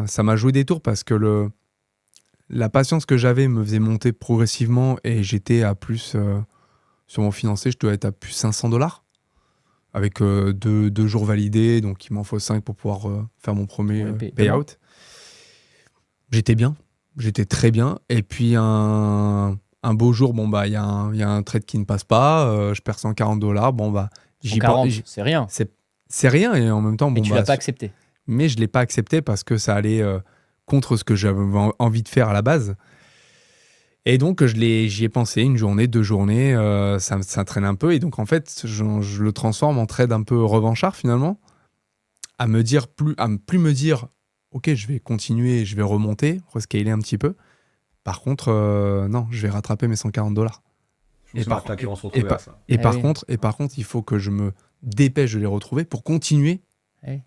ça m'a joué des tours parce que la patience que j'avais me faisait monter progressivement et j'étais à plus, sur mon financier, je dois être à plus $500 avec deux jours validés, donc il m'en faut 5 pour pouvoir faire mon premier payout. J'étais bien, j'étais très bien. Et puis un beau jour, il y a un trade qui ne passe pas, je perds $140. C'est rien. C'est rien et en même temps, tu l'as pas accepté. Mais je l'ai pas accepté parce que ça allait contre ce que j'avais envie de faire à la base. Et donc, j'y ai pensé une journée, 2 journées, ça traîne un peu. Et donc, en fait, je le transforme en trade un peu revanchard, finalement, à plus me dire, OK, je vais continuer, je vais remonter, rescaler un petit peu. Par contre, non, je vais rattraper mes $140. Et par contre, il faut que je me dépêche de les retrouver pour continuer. Oui.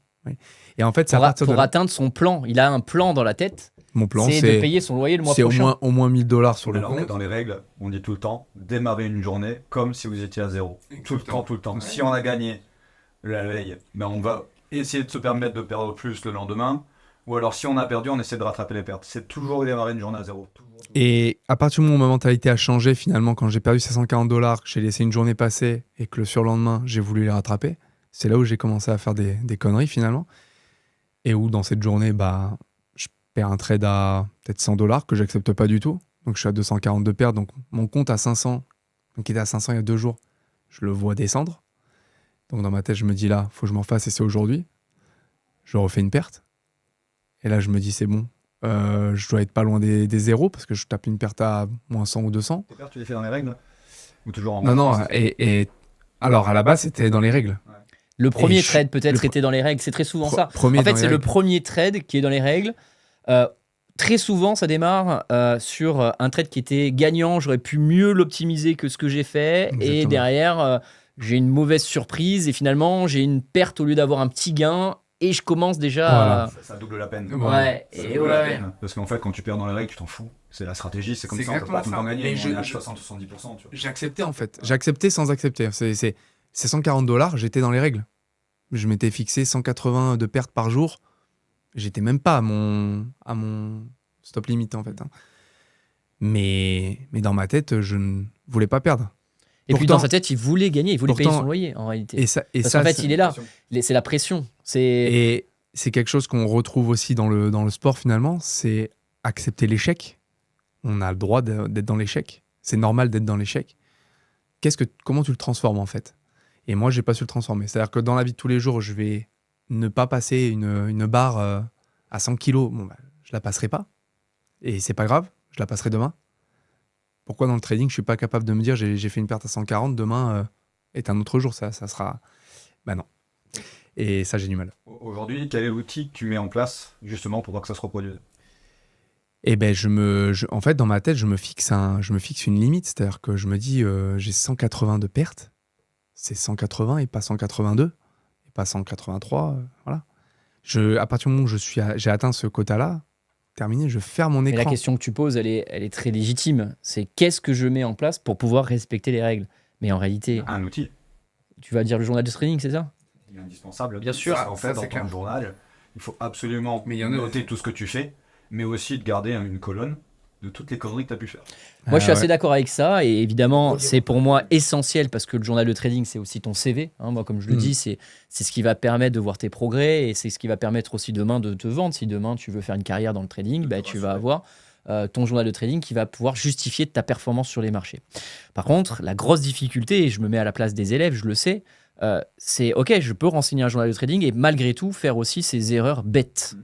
Et en fait, pour atteindre son plan. Il a un plan dans la tête. Mon plan, c'est de payer son loyer le mois prochain. C'est au moins $1,000 sur le compte. Dans les règles, on dit tout le temps, démarrer une journée comme si vous étiez à zéro. Tout le temps. Ouais. Si on a gagné la veille, on va essayer de se permettre de perdre plus le lendemain. Ou alors, si on a perdu, on essaie de rattraper les pertes. C'est toujours démarrer une journée à zéro. Toujours. Et à partir du moment où ma mentalité a changé, finalement, quand j'ai perdu ces $140, que j'ai laissé une journée passer et que le surlendemain, j'ai voulu les rattraper, c'est là où j'ai commencé à faire des conneries, finalement. Et où, dans cette journée, je perds un trade à peut-être $100 que j'accepte pas du tout. Donc, je suis à 240 de perte. Donc, mon compte à 500, donc qui était à 500 il y a 2 jours, je le vois descendre. Donc, dans ma tête, je me dis là, il faut que je m'en fasse et c'est aujourd'hui. Je refais une perte. Et là, je me dis, c'est bon. Je dois être pas loin des zéros parce que je tape une perte à moins 100 ou 200. Tes pertes, tu les fais dans les règles ou toujours en Non. Alors, à la base, c'était dans les règles. Ouais. Le premier trade, peut-être, était dans les règles. C'est très souvent ça. En fait, c'est le premier trade qui est dans les règles. Très souvent, ça démarre sur un trade qui était gagnant. J'aurais pu mieux l'optimiser que ce que j'ai fait. Exactement. Et derrière, j'ai une mauvaise surprise. Et finalement, j'ai une perte au lieu d'avoir un petit gain. Et je commence déjà ça double la peine. Ouais. La peine. Parce qu'en fait, quand tu perds dans les règles, tu t'en fous. C'est la stratégie, c'est comme ça, on peut pas tout le temps gagner. On est à 60-70%. Tu vois. J'ai accepté, en fait. J'ai accepté sans accepter. C'est $140, j'étais dans les règles. Je m'étais fixé 180 de pertes par jour. J'étais même pas à mon stop limit, en fait. Mais dans ma tête, je ne voulais pas perdre. Et puis dans sa tête, il voulait gagner, il voulait payer son loyer en réalité. Parce qu'en fait, il est là. C'est la pression. Et c'est quelque chose qu'on retrouve aussi dans le sport finalement, c'est accepter l'échec. On a le droit d'être dans l'échec. C'est normal d'être dans l'échec. Comment tu le transformes en fait? Et moi, j'ai pas su le transformer. C'est-à-dire que dans la vie de tous les jours, je vais ne pas passer une barre à 100 kilos. Bon, bah, je la passerai pas. Et c'est pas grave, je la passerai demain. Pourquoi dans le trading, je suis pas capable de me dire j'ai fait une perte à 140, demain est un autre jour, ça sera... Bah non. Et ça, j'ai du mal. Aujourd'hui, quel est l'outil que tu mets en place justement pour pas que ça se reproduise? Et ben en fait, dans ma tête, je me fixe une limite. C'est-à-dire que je me dis, j'ai 180 de pertes. C'est 180 et pas 182, et pas 183. Voilà. À partir du moment où j'ai atteint ce quota-là, terminé, je ferme mon Mais écran. la question que tu poses, elle est très légitime. C'est qu'est-ce que je mets en place pour pouvoir respecter les règles? Mais en réalité, Un outil. tu vas dire le journal de trading, c'est ça? Il est indispensable. Bien sûr. En fait, Ça, dans c'est ton clair. journal, il faut absolument Mais il y en a- noter tout ce que tu fais, mais aussi de garder une colonne de toutes les conneries que tu as pu faire. Moi, je suis Ah, assez ouais. d'accord avec ça. Et évidemment, c'est pour moi essentiel parce que le journal de trading, c'est aussi ton CV. Hein. Moi, comme je le dis, c'est ce qui va permettre de voir tes progrès et c'est ce qui va permettre aussi demain de te vendre. Si demain, tu veux faire une carrière dans le trading, bah, tu vas avoir ton journal de trading qui va pouvoir justifier ta performance sur les marchés. Par contre, la grosse difficulté, et je me mets à la place des élèves, je le sais, c'est OK, je peux renseigner un journal de trading et malgré tout faire aussi ces erreurs bêtes.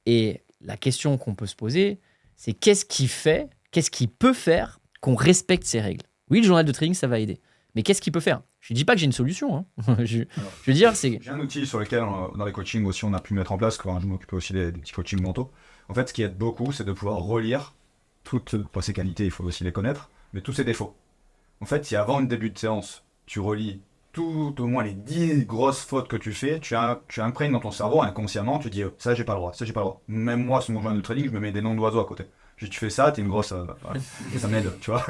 Et la question qu'on peut se poser, c'est qu'est-ce qui peut faire qu'on respecte ces règles? Oui, le journal de trading, ça va aider. Mais qu'est-ce qu'il peut faire? Je ne dis pas que j'ai une solution. Hein. je veux dire, c'est... J'ai un outil sur lequel, dans les coachings aussi, on a pu mettre en place, quand je m'occupais aussi des petits coachings mentaux. En fait, ce qui aide beaucoup, c'est de pouvoir relire toutes ses qualités, il faut aussi les connaître, mais tous ses défauts. En fait, si avant une début de séance, tu relis tout au moins les 10 grosses fautes que tu fais, tu imprègnes dans ton cerveau inconsciemment, tu dis ça j'ai pas le droit, ça j'ai pas le droit. Même moi sur mon journal de trading, je me mets des noms d'oiseaux à côté. Je dis tu fais ça, t'es une grosse... voilà. Et ça m'aide, tu vois.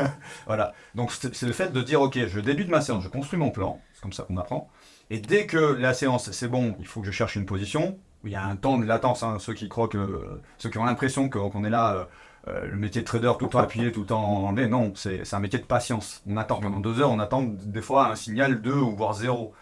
Voilà. Donc c'est le fait de dire ok, je débute ma séance, je construis mon plan, c'est comme ça qu'on apprend. Et dès que la séance c'est bon, il faut que je cherche une position. Il y a un temps de latence, hein, ceux qui croient que... ceux qui ont l'impression qu'on est là... le métier de trader tout le temps appuyé, tout le temps en anglais, non, c'est un métier de patience. On attend pendant 2 heures, on attend des fois un signal 2 ou voire 0.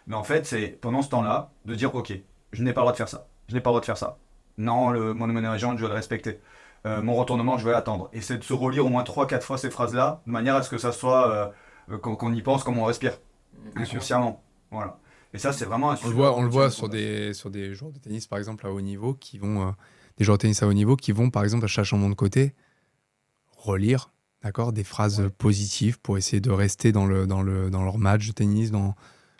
Mais en fait, c'est pendant ce temps-là de dire ok, je n'ai pas le droit de faire ça, je n'ai pas le droit de faire ça. Non, mon management, je vais le respecter. Mon retournement, je vais l'attendre. Et c'est de se relire au moins 3-4 fois ces phrases-là, de manière à ce que ça soit qu'on y pense comme on respire, inconsciemment. Voilà. Et ça, c'est vraiment un On le voit sur des joueurs de tennis, par exemple, à haut niveau, qui vont... des joueurs de tennis à haut niveau qui vont, par exemple, à chaque changement de côté, relire, d'accord, des phrases positives pour essayer de rester dans leur match de tennis,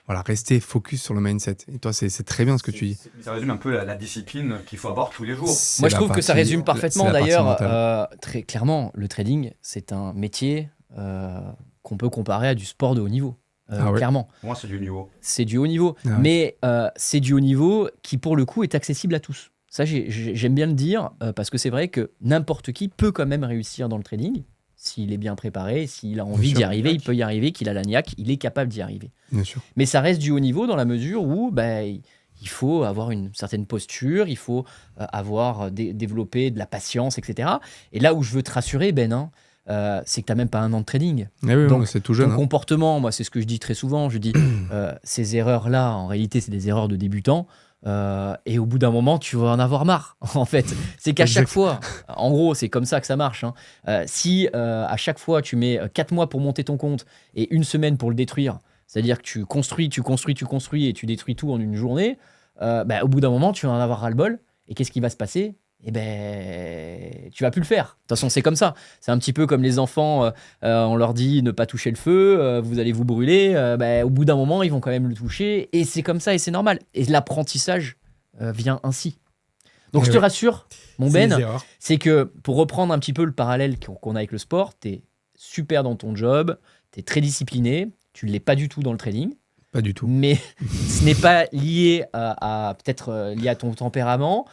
voilà, rester focus sur le mindset. Et toi, c'est très bien ce que tu dis. Ça résume un peu la discipline qu'il faut avoir tous les jours. Moi, je trouve que ça résume c'est parfaitement. la partie D'ailleurs, mentale. très clairement, le trading, c'est un métier qu'on peut comparer à du sport de haut niveau. Ah ouais. Clairement. Pour moi, c'est du niveau. C'est du haut niveau. Ah ouais. Mais c'est du haut niveau qui, pour le coup, est accessible à tous. Ça, j'aime bien le dire, parce que c'est vrai que n'importe qui peut quand même réussir dans le trading. S'il est bien préparé, s'il a envie sûr. d'y arriver, il peut y arriver, qu'il a la niaque, il est capable d'y arriver. Bien sûr. Mais ça reste du haut niveau dans la mesure où il faut avoir une certaine posture, il faut avoir développé de la patience, etc. Et là où je veux te rassurer, Ben, c'est que tu n'as même pas 1 an de trading. Eh oui, Donc, c'est tout jeune. Ton hein. comportement, moi, c'est ce que je dis très souvent. Je dis, ces erreurs-là, en réalité, c'est des erreurs de débutants. Et au bout d'un moment, tu vas en avoir marre, en fait. C'est qu'à chaque fois, en gros, c'est comme ça que ça marche. Hein. Si à chaque fois, tu mets 4 mois pour monter ton compte et 1 semaine pour le détruire, c'est-à-dire que tu construis et tu détruis tout en une journée, au bout d'un moment, tu vas en avoir ras-le-bol. Et qu'est-ce qui va se passer? Tu vas plus le faire. De toute façon, c'est comme ça. C'est un petit peu comme les enfants, on leur dit ne pas toucher le feu, vous allez vous brûler. Au bout d'un moment, ils vont quand même le toucher. Et c'est comme ça et c'est normal. Et l'apprentissage vient ainsi. Donc, je te rassure, mon C'est Ben, des erreurs. c'est que pour reprendre un petit peu le parallèle qu'on a avec le sport, tu es super dans ton job, tu es très discipliné, tu ne l'es pas du tout dans le trading. Pas du tout. Mais ce n'est pas lié peut-être lié à ton tempérament.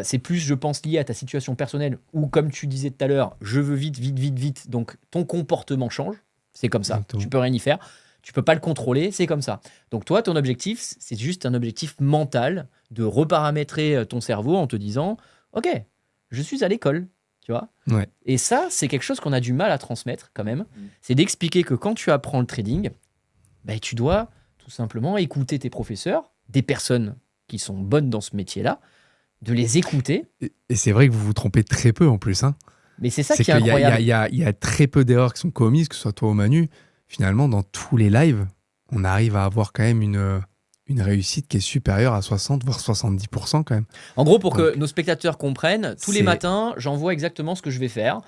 C'est plus, je pense, lié à ta situation personnelle où, comme tu disais tout à l'heure, je veux vite. Donc, ton comportement change. C'est comme ça. Exactement. Tu peux rien y faire. Tu peux pas le contrôler. C'est comme ça. Donc, toi, ton objectif, c'est juste un objectif mental de reparamétrer ton cerveau en te disant « Ok, je suis à l'école. » Tu vois ? Ouais. Et ça, c'est quelque chose qu'on a du mal à transmettre quand même. C'est d'expliquer que quand tu apprends le trading, tu dois tout simplement écouter tes professeurs, des personnes qui sont bonnes dans ce métier-là, de les écouter. Et c'est vrai que vous vous trompez très peu en plus. Hein. Mais c'est ça C'est qui est qu'il y a- incroyable. il y a très peu d'erreurs qui sont commises, que ce soit toi ou Manu. Finalement, dans tous les lives, on arrive à avoir quand même une réussite qui est supérieure à 60, voire 70% quand même. En gros, pour que Donc, nos spectateurs comprennent, tous les c'est- matins, j'envoie exactement ce que je vais faire.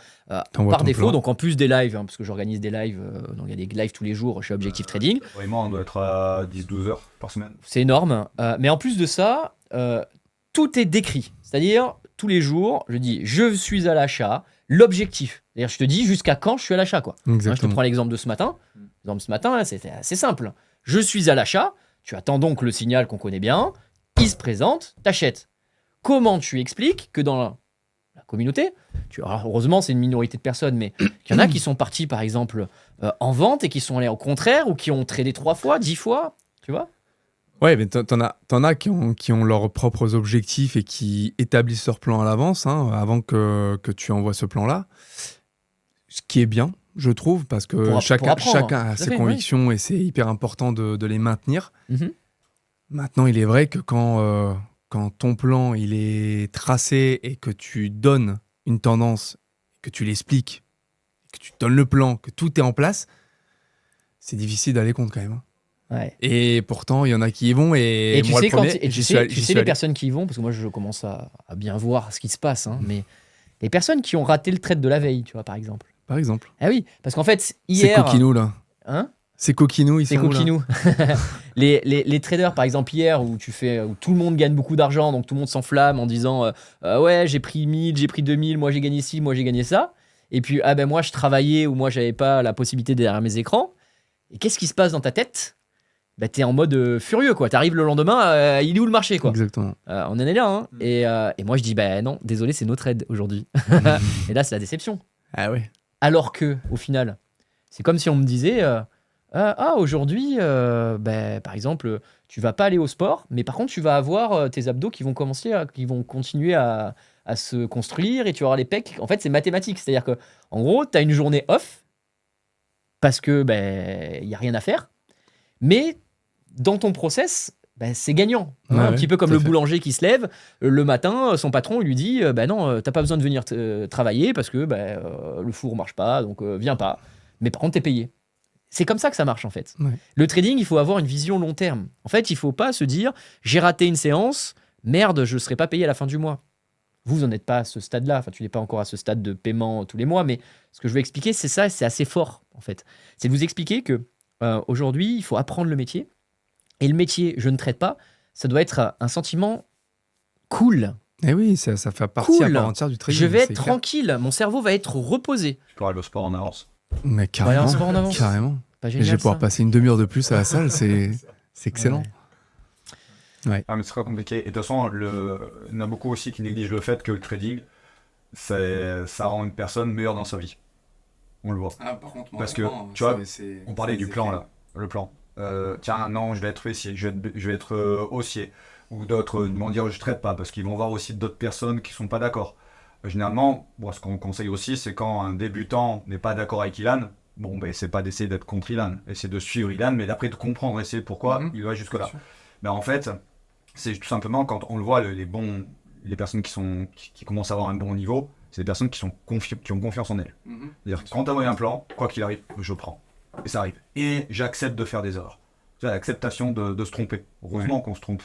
T'envoies Par ton défaut, plan. donc en plus des lives, hein, parce que j'organise des lives, donc il y a des lives tous les jours chez Objectif Trading. Vraiment, on doit être à 10-12 heures par semaine. C'est énorme. Mais en plus de ça, tout est décrit. C'est-à-dire, tous les jours, je dis, je suis à l'achat, l'objectif. C'est-à-dire, je te dis jusqu'à quand je suis à l'achat, quoi. Hein, je te Exactement. prends l'exemple de ce matin. L'exemple de ce matin, là, c'était assez simple. Je suis à l'achat, tu attends donc le signal qu'on connaît bien, il se présente, t'achètes. Comment tu expliques que dans la communauté, alors heureusement c'est une minorité de personnes, mais qu'il y en a qui sont partis par exemple en vente et qui sont allés au contraire ou qui ont tradé 3 fois, 10 fois, tu vois? Ouais, mais t'en as qui ont leurs propres objectifs et qui établissent leur plan à l'avance, hein, avant que tu envoies ce plan-là. Ce qui est bien, je trouve, parce que Pour chacun apprendre. a Tout à ses fait, oui. convictions et c'est hyper important de les maintenir. Mhm. Maintenant, il est vrai que quand ton plan il est tracé et que tu donnes une tendance, que tu l'expliques, que tu donnes le plan, que tout est en place, c'est difficile d'aller contre quand même. Hein. Ouais. Et pourtant, il y en a qui y vont et, Et tu moi sais, le premier, tu j'y sais, suis tu sais allé. les personnes qui y vont, parce que moi je commence à bien voir ce qui se passe, hein, mais les personnes qui ont raté le trade de la veille, tu vois, par exemple. Par exemple. Ah oui, parce qu'en fait, C'est hier. coquinou là. Hein? C'est coquinou, ils C'est sont où, là coquinou. les traders, par exemple, hier, où tout le monde gagne beaucoup d'argent, donc tout le monde s'enflamme en disant ouais, j'ai pris 1000, j'ai pris 2000, moi j'ai gagné ci, moi j'ai gagné ça. Et puis, ah ben moi je travaillais ou moi j'avais pas la possibilité derrière mes écrans. Et qu'est-ce qui se passe dans ta tête? Bah, t'es en mode furieux, quoi. T'arrives le lendemain, il est où le marché, quoi? Exactement. On en est là, hein. Et moi je dis, bah non, désolé, c'est notre trade aujourd'hui. Et là, c'est la déception. Ah ouais. Alors que, au final, c'est comme si on me disait aujourd'hui, par exemple, tu vas pas aller au sport, mais par contre, tu vas avoir tes abdos qui vont continuer à se construire et tu auras les pecs. En fait, c'est mathématique. C'est-à-dire que, en gros, tu as une journée off parce que il y a rien à faire, mais dans ton process, c'est gagnant. Hein, Ouais, un petit peu comme tout à le fait. boulanger qui se lève le matin, son patron il lui dit non, t'as pas besoin de venir travailler parce que le four marche pas, donc viens pas. Mais par contre, t'es payé. C'est comme ça que ça marche en fait. Ouais. Le trading, il faut avoir une vision long terme. En fait, il faut pas se dire j'ai raté une séance, merde, je serai pas payé à la fin du mois. Vous n'en êtes pas à ce stade-là, enfin tu n'es pas encore à ce stade de paiement tous les mois, mais ce que je veux expliquer, c'est ça, c'est assez fort en fait. C'est de vous expliquer que aujourd'hui, il faut apprendre le métier. Et le métier, je ne traite pas, ça doit être un sentiment cool. Eh oui, ça fait partie à Cool. part entière du trading. Je vais c'est être clair. tranquille, mon cerveau va être reposé. Tu pourras aller au sport en avance. Mais Voilà, carrément. on se voit en avance. Carrément. Pas Et génial, je vais pouvoir ça. passer une demi-heure de plus à la salle, c'est excellent. Ah, mais c'est très compliqué. Et de toute façon, il y en a beaucoup aussi qui négligent le fait que le trading, ça rend une personne meilleure dans sa vie. On le voit. Par contre, Parce que, tu vois, on parlait du plan là, le plan. Tiens, non, je vais être huissier, je vais être haussier. Ou d'autres vont dire je traite pas parce qu'ils vont voir aussi d'autres personnes qui sont pas d'accord. Généralement, bon, ce qu'on conseille aussi, c'est quand un débutant n'est pas d'accord avec Ilan, c'est pas d'essayer d'être contre Ilan, essayer de suivre Ilan, mais d'après de comprendre, essayer pourquoi il va jusque là. Mais en fait, c'est tout simplement quand on le voit, les personnes qui commencent à avoir un bon niveau, c'est des personnes qui ont confiance en elles. C'est-à-dire que quand tu as un plan, quoi qu'il arrive, je prends. Et ça arrive. Et j'accepte de faire des erreurs. C'est l'acceptation de se tromper. Heureusement qu'on se trompe.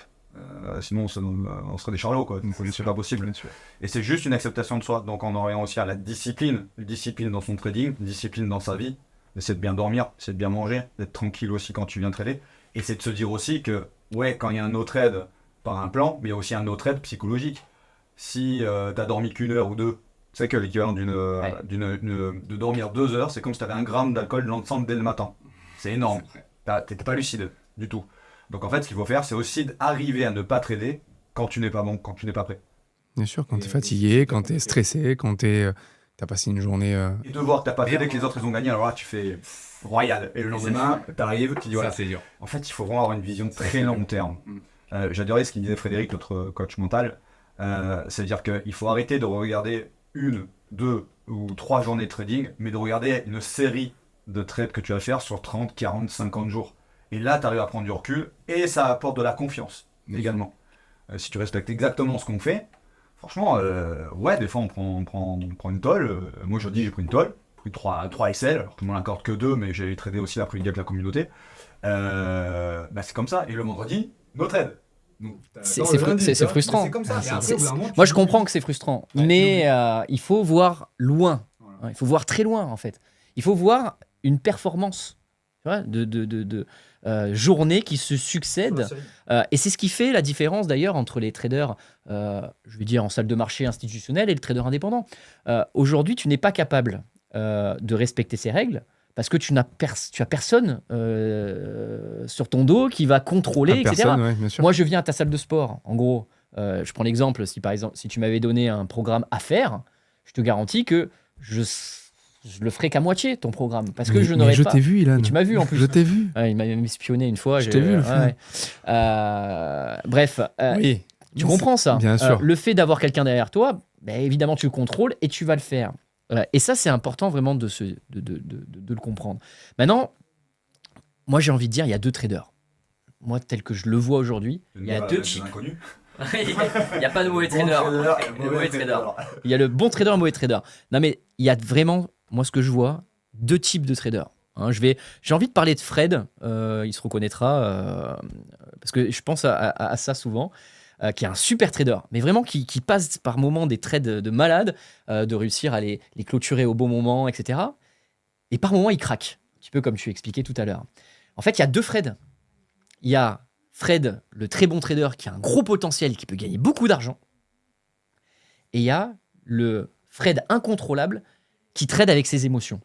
Sinon, on serait des charlots, quoi. Donc, c'est pas possible. Et c'est juste une acceptation de soi. Donc, on en revient aussi à la discipline. Discipline dans son trading, discipline dans sa vie. C'est de bien dormir, c'est de bien manger, d'être tranquille aussi quand tu viens trader. Et c'est de se dire aussi que, ouais, quand il y a un autre trade par un plan, mais il y a aussi un autre trade psychologique. Si t'as dormi qu'une heure ou deux, tu sais que l'équivalent de dormir 2 heures, c'est comme si tu avais 1 gramme d'alcool dans le sang dès le matin. C'est énorme. T'étais pas lucide du tout. Donc en fait, ce qu'il faut faire, c'est aussi d'arriver à ne pas trader quand tu n'es pas bon, quand tu n'es pas prêt. Bien sûr, quand t'es fatigué, quand t'es stressé, quand t'as passé une journée. Et de voir que t'as pas tradé, que les autres ils ont gagné, alors là tu fais royal. Et le lendemain, t'arrives, tu dis voilà. c'est dur. En fait, il faut vraiment avoir une vision très long terme. J'adorais ce qu'il disait Frédéric, notre coach mental. C'est-à-dire qu'il faut arrêter de regarder 1, 2 ou 3 journées de trading, mais de regarder une série de trades que tu vas faire sur 30, 40, 50 jours. Et là, tu arrives à prendre du recul et ça apporte de la confiance également. si tu respectes exactement ce qu'on fait, franchement, ouais, des fois on prend une tolle. Moi aujourd'hui j'ai pris une tolle, j'ai pris 3 SL, alors tout le monde n'accorde que 2, mais j'ai tradé aussi après une gap de la communauté. C'est comme ça, et le vendredi, no trade. Donc, C'est frustrant. C'est comme ça. Et après, au bout d'un moment, Moi, tu je dis- comprends que c'est frustrant, Ouais, mais il faut voir loin. Voilà. Il faut voir très loin, en fait. Il faut voir une performance, tu vois, de journées qui se succèdent. Et c'est ce qui fait la différence, d'ailleurs, entre les traders, je vais dire, en salle de marché institutionnelle et le trader indépendant. Aujourd'hui, tu n'es pas capable de respecter ces règles parce que tu as personne sur ton dos qui va contrôler, etc. Personne, ouais, bien sûr. Moi, je viens à ta salle de sport, en gros. Je prends l'exemple, si par exemple, si tu m'avais donné un programme à faire, je te garantis que je le ferai qu'à moitié, ton programme. Parce que je n'aurais je pas... t'ai vu, Ilan. Et tu m'as vu, en plus. Je t'ai vu. Ouais, il m'a même espionné une fois. Je t'ai vu le ouais. Bref, Oui. tu comprends ça. Bien sûr. Le fait d'avoir quelqu'un derrière toi, ben, évidemment, tu le contrôles et tu vas le faire. Et ça, c'est important vraiment de le comprendre. Maintenant, moi, j'ai envie de dire, il y a 2 traders. Moi, tel que je le vois aujourd'hui, il y a 2 types. inconnus. Il n'y a pas de mauvais trader. Mauvais trader. Il y a le bon trader et le mauvais trader. Non, mais il y a vraiment, moi, ce que je vois, 2 types de traders. Hein, j'ai envie de parler de Fred, il se reconnaîtra, parce que je pense à ça souvent, qui est un super trader, mais vraiment qui passe par moments des trades de malade, de réussir à les clôturer au bon moment, etc. Et par moments, il craque, un petit peu comme tu expliquais tout à l'heure. En fait, il y a 2 Fred. Il y a Fred, le très bon trader, qui a un gros potentiel, qui peut gagner beaucoup d'argent. Et il y a le Fred incontrôlable, qui trade avec ses émotions.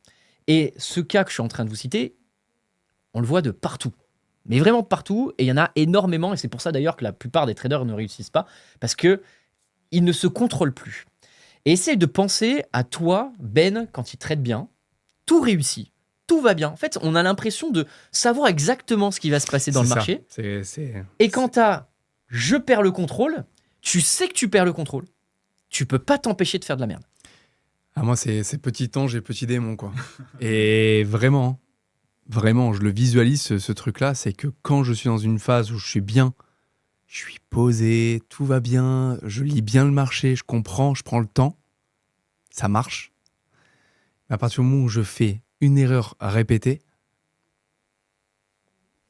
Et ce cas que je suis en train de vous citer, on le voit de partout. Mais vraiment de partout, et il y en a énormément, et c'est pour ça d'ailleurs que la plupart des traders ne réussissent pas, parce qu'ils ne se contrôlent plus. Et essaye de penser à toi, Ben, quand il trade bien, tout réussit, tout va bien. En fait, on a l'impression de savoir exactement ce qui va se passer dans le C'est ça. marché. C'est- Et quand t'as « je perds le contrôle », tu sais que tu perds le contrôle. Tu peux pas t'empêcher de faire de la merde. Ah, moi, c'est petit ange et petit démon, quoi. Et vraiment, je le visualise, ce truc-là, c'est que quand je suis dans une phase où je suis bien, je suis posé, tout va bien, je lis bien le marché, je comprends, je prends le temps, ça marche. Mais à partir du moment où je fais une erreur répétée,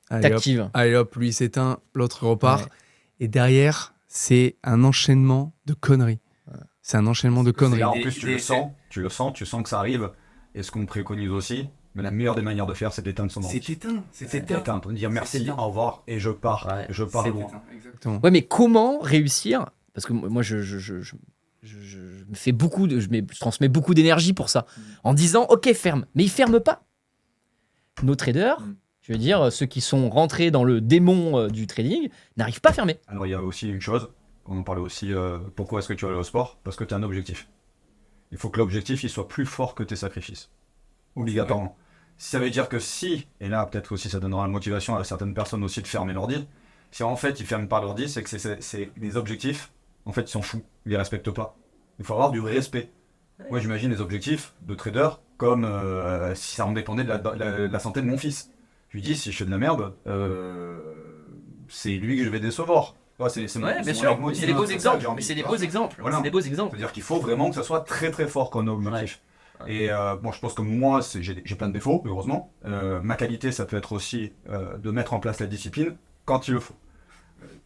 T'actives. allez hop, lui s'éteint, l'autre repart. Ouais. Et derrière, c'est un enchaînement de conneries. C'est un enchaînement de Et conneries. là, en plus, tu le sens que ça arrive. Et ce qu'on préconise aussi, mais la meilleure des manières de faire, c'est d'éteindre son ordi. C'est D'éteindre, de dire merci, au revoir, et je pars. Ouais, Et je pars loin. Exactement. Ouais, mais comment réussir? Parce que moi, je me fais beaucoup, je transmets beaucoup d'énergie pour ça, en disant ok ferme, mais ils ferment pas. Nos traders, je veux dire ceux qui sont rentrés dans le démon du trading, n'arrivent pas à fermer. Alors, il y a aussi une chose, on en parlait aussi, pourquoi est-ce que tu vas aller au sport? Parce que tu as un objectif. Il faut que l'objectif il soit plus fort que tes sacrifices. Obligatoirement. Si ça veut dire que si, et là peut-être aussi ça donnera la motivation à certaines personnes aussi de fermer l'ordi, si en fait ils ferment pas l'ordi, c'est que c'est des objectifs, en fait ils s'en foutent, ils les respectent pas. Il faut avoir du respect. Moi j'imagine les objectifs de trader comme si ça en dépendait de la santé de mon fils. Je lui dis si je fais de la merde, c'est lui que je vais décevoir. Ouais, c'est mon leitmotiv, c'est des beaux hein, c'est ça que exemples, j'ai envie mais de c'est des dire. beaux exemples, Voilà. c'est des beaux exemples. C'est-à-dire qu'il faut vraiment que ça soit très très fort comme objectif. Et bon, je pense que moi, j'ai plein de défauts, heureusement. Ma qualité, ça peut être aussi de mettre en place la discipline quand il le faut.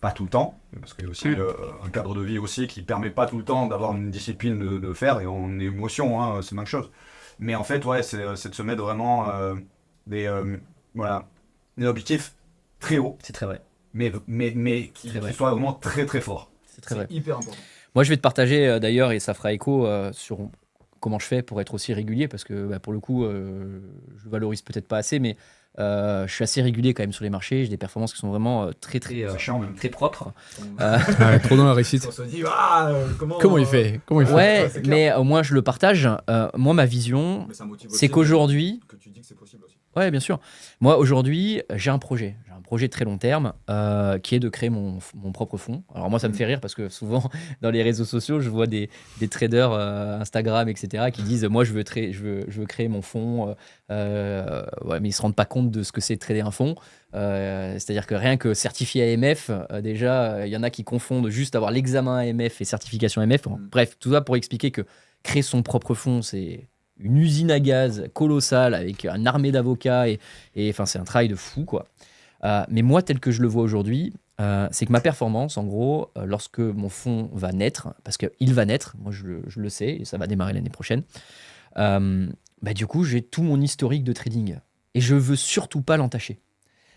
Pas tout le temps, parce qu'il y a aussi un cadre de vie aussi qui permet pas tout le temps d'avoir une discipline de faire, et en émotion, hein, c'est même chose. Mais en fait, ouais, c'est de se mettre vraiment des objectifs très hauts, C'est très vrai. mais qui Très vrai. soient vraiment très très forts. C'est très vrai. Hyper important. Moi, je vais te partager d'ailleurs, et ça fera écho sur comment je fais pour être aussi régulier, parce que bah, pour le coup, je valorise peut-être pas assez, mais je suis assez régulier quand même sur les marchés. J'ai des performances qui sont vraiment très C'est chiant même. très propres. Ouais, trop dans la réussite. On se dit, Comment il fait? Ouais, c'est clair. mais au moins je le partage. Moi, ma vision, c'est qu'aujourd'hui, que tu dis que c'est possible aussi. Ouais, bien sûr. Moi, aujourd'hui, j'ai un projet. J'ai un projet de très long terme qui est de créer mon propre fonds. Alors moi, ça me fait rire parce que souvent, dans les réseaux sociaux, je vois des traders Instagram, etc., qui disent, moi, je veux créer mon fonds. Ouais, mais ils ne se rendent pas compte de ce que c'est de trader un fonds. C'est-à-dire que rien que certifié AMF, déjà, il y en a qui confondent juste avoir l'examen AMF et certification AMF. Bref, tout ça pour expliquer que créer son propre fonds, c'est une usine à gaz colossale avec une armée d'avocats et enfin c'est un travail de fou quoi. Mais moi tel que je le vois aujourd'hui, c'est que ma performance en gros, lorsque mon fonds va naître, parce qu'il va naître, moi je le sais et ça va démarrer l'année prochaine, du coup j'ai tout mon historique de trading et je veux surtout pas l'entacher.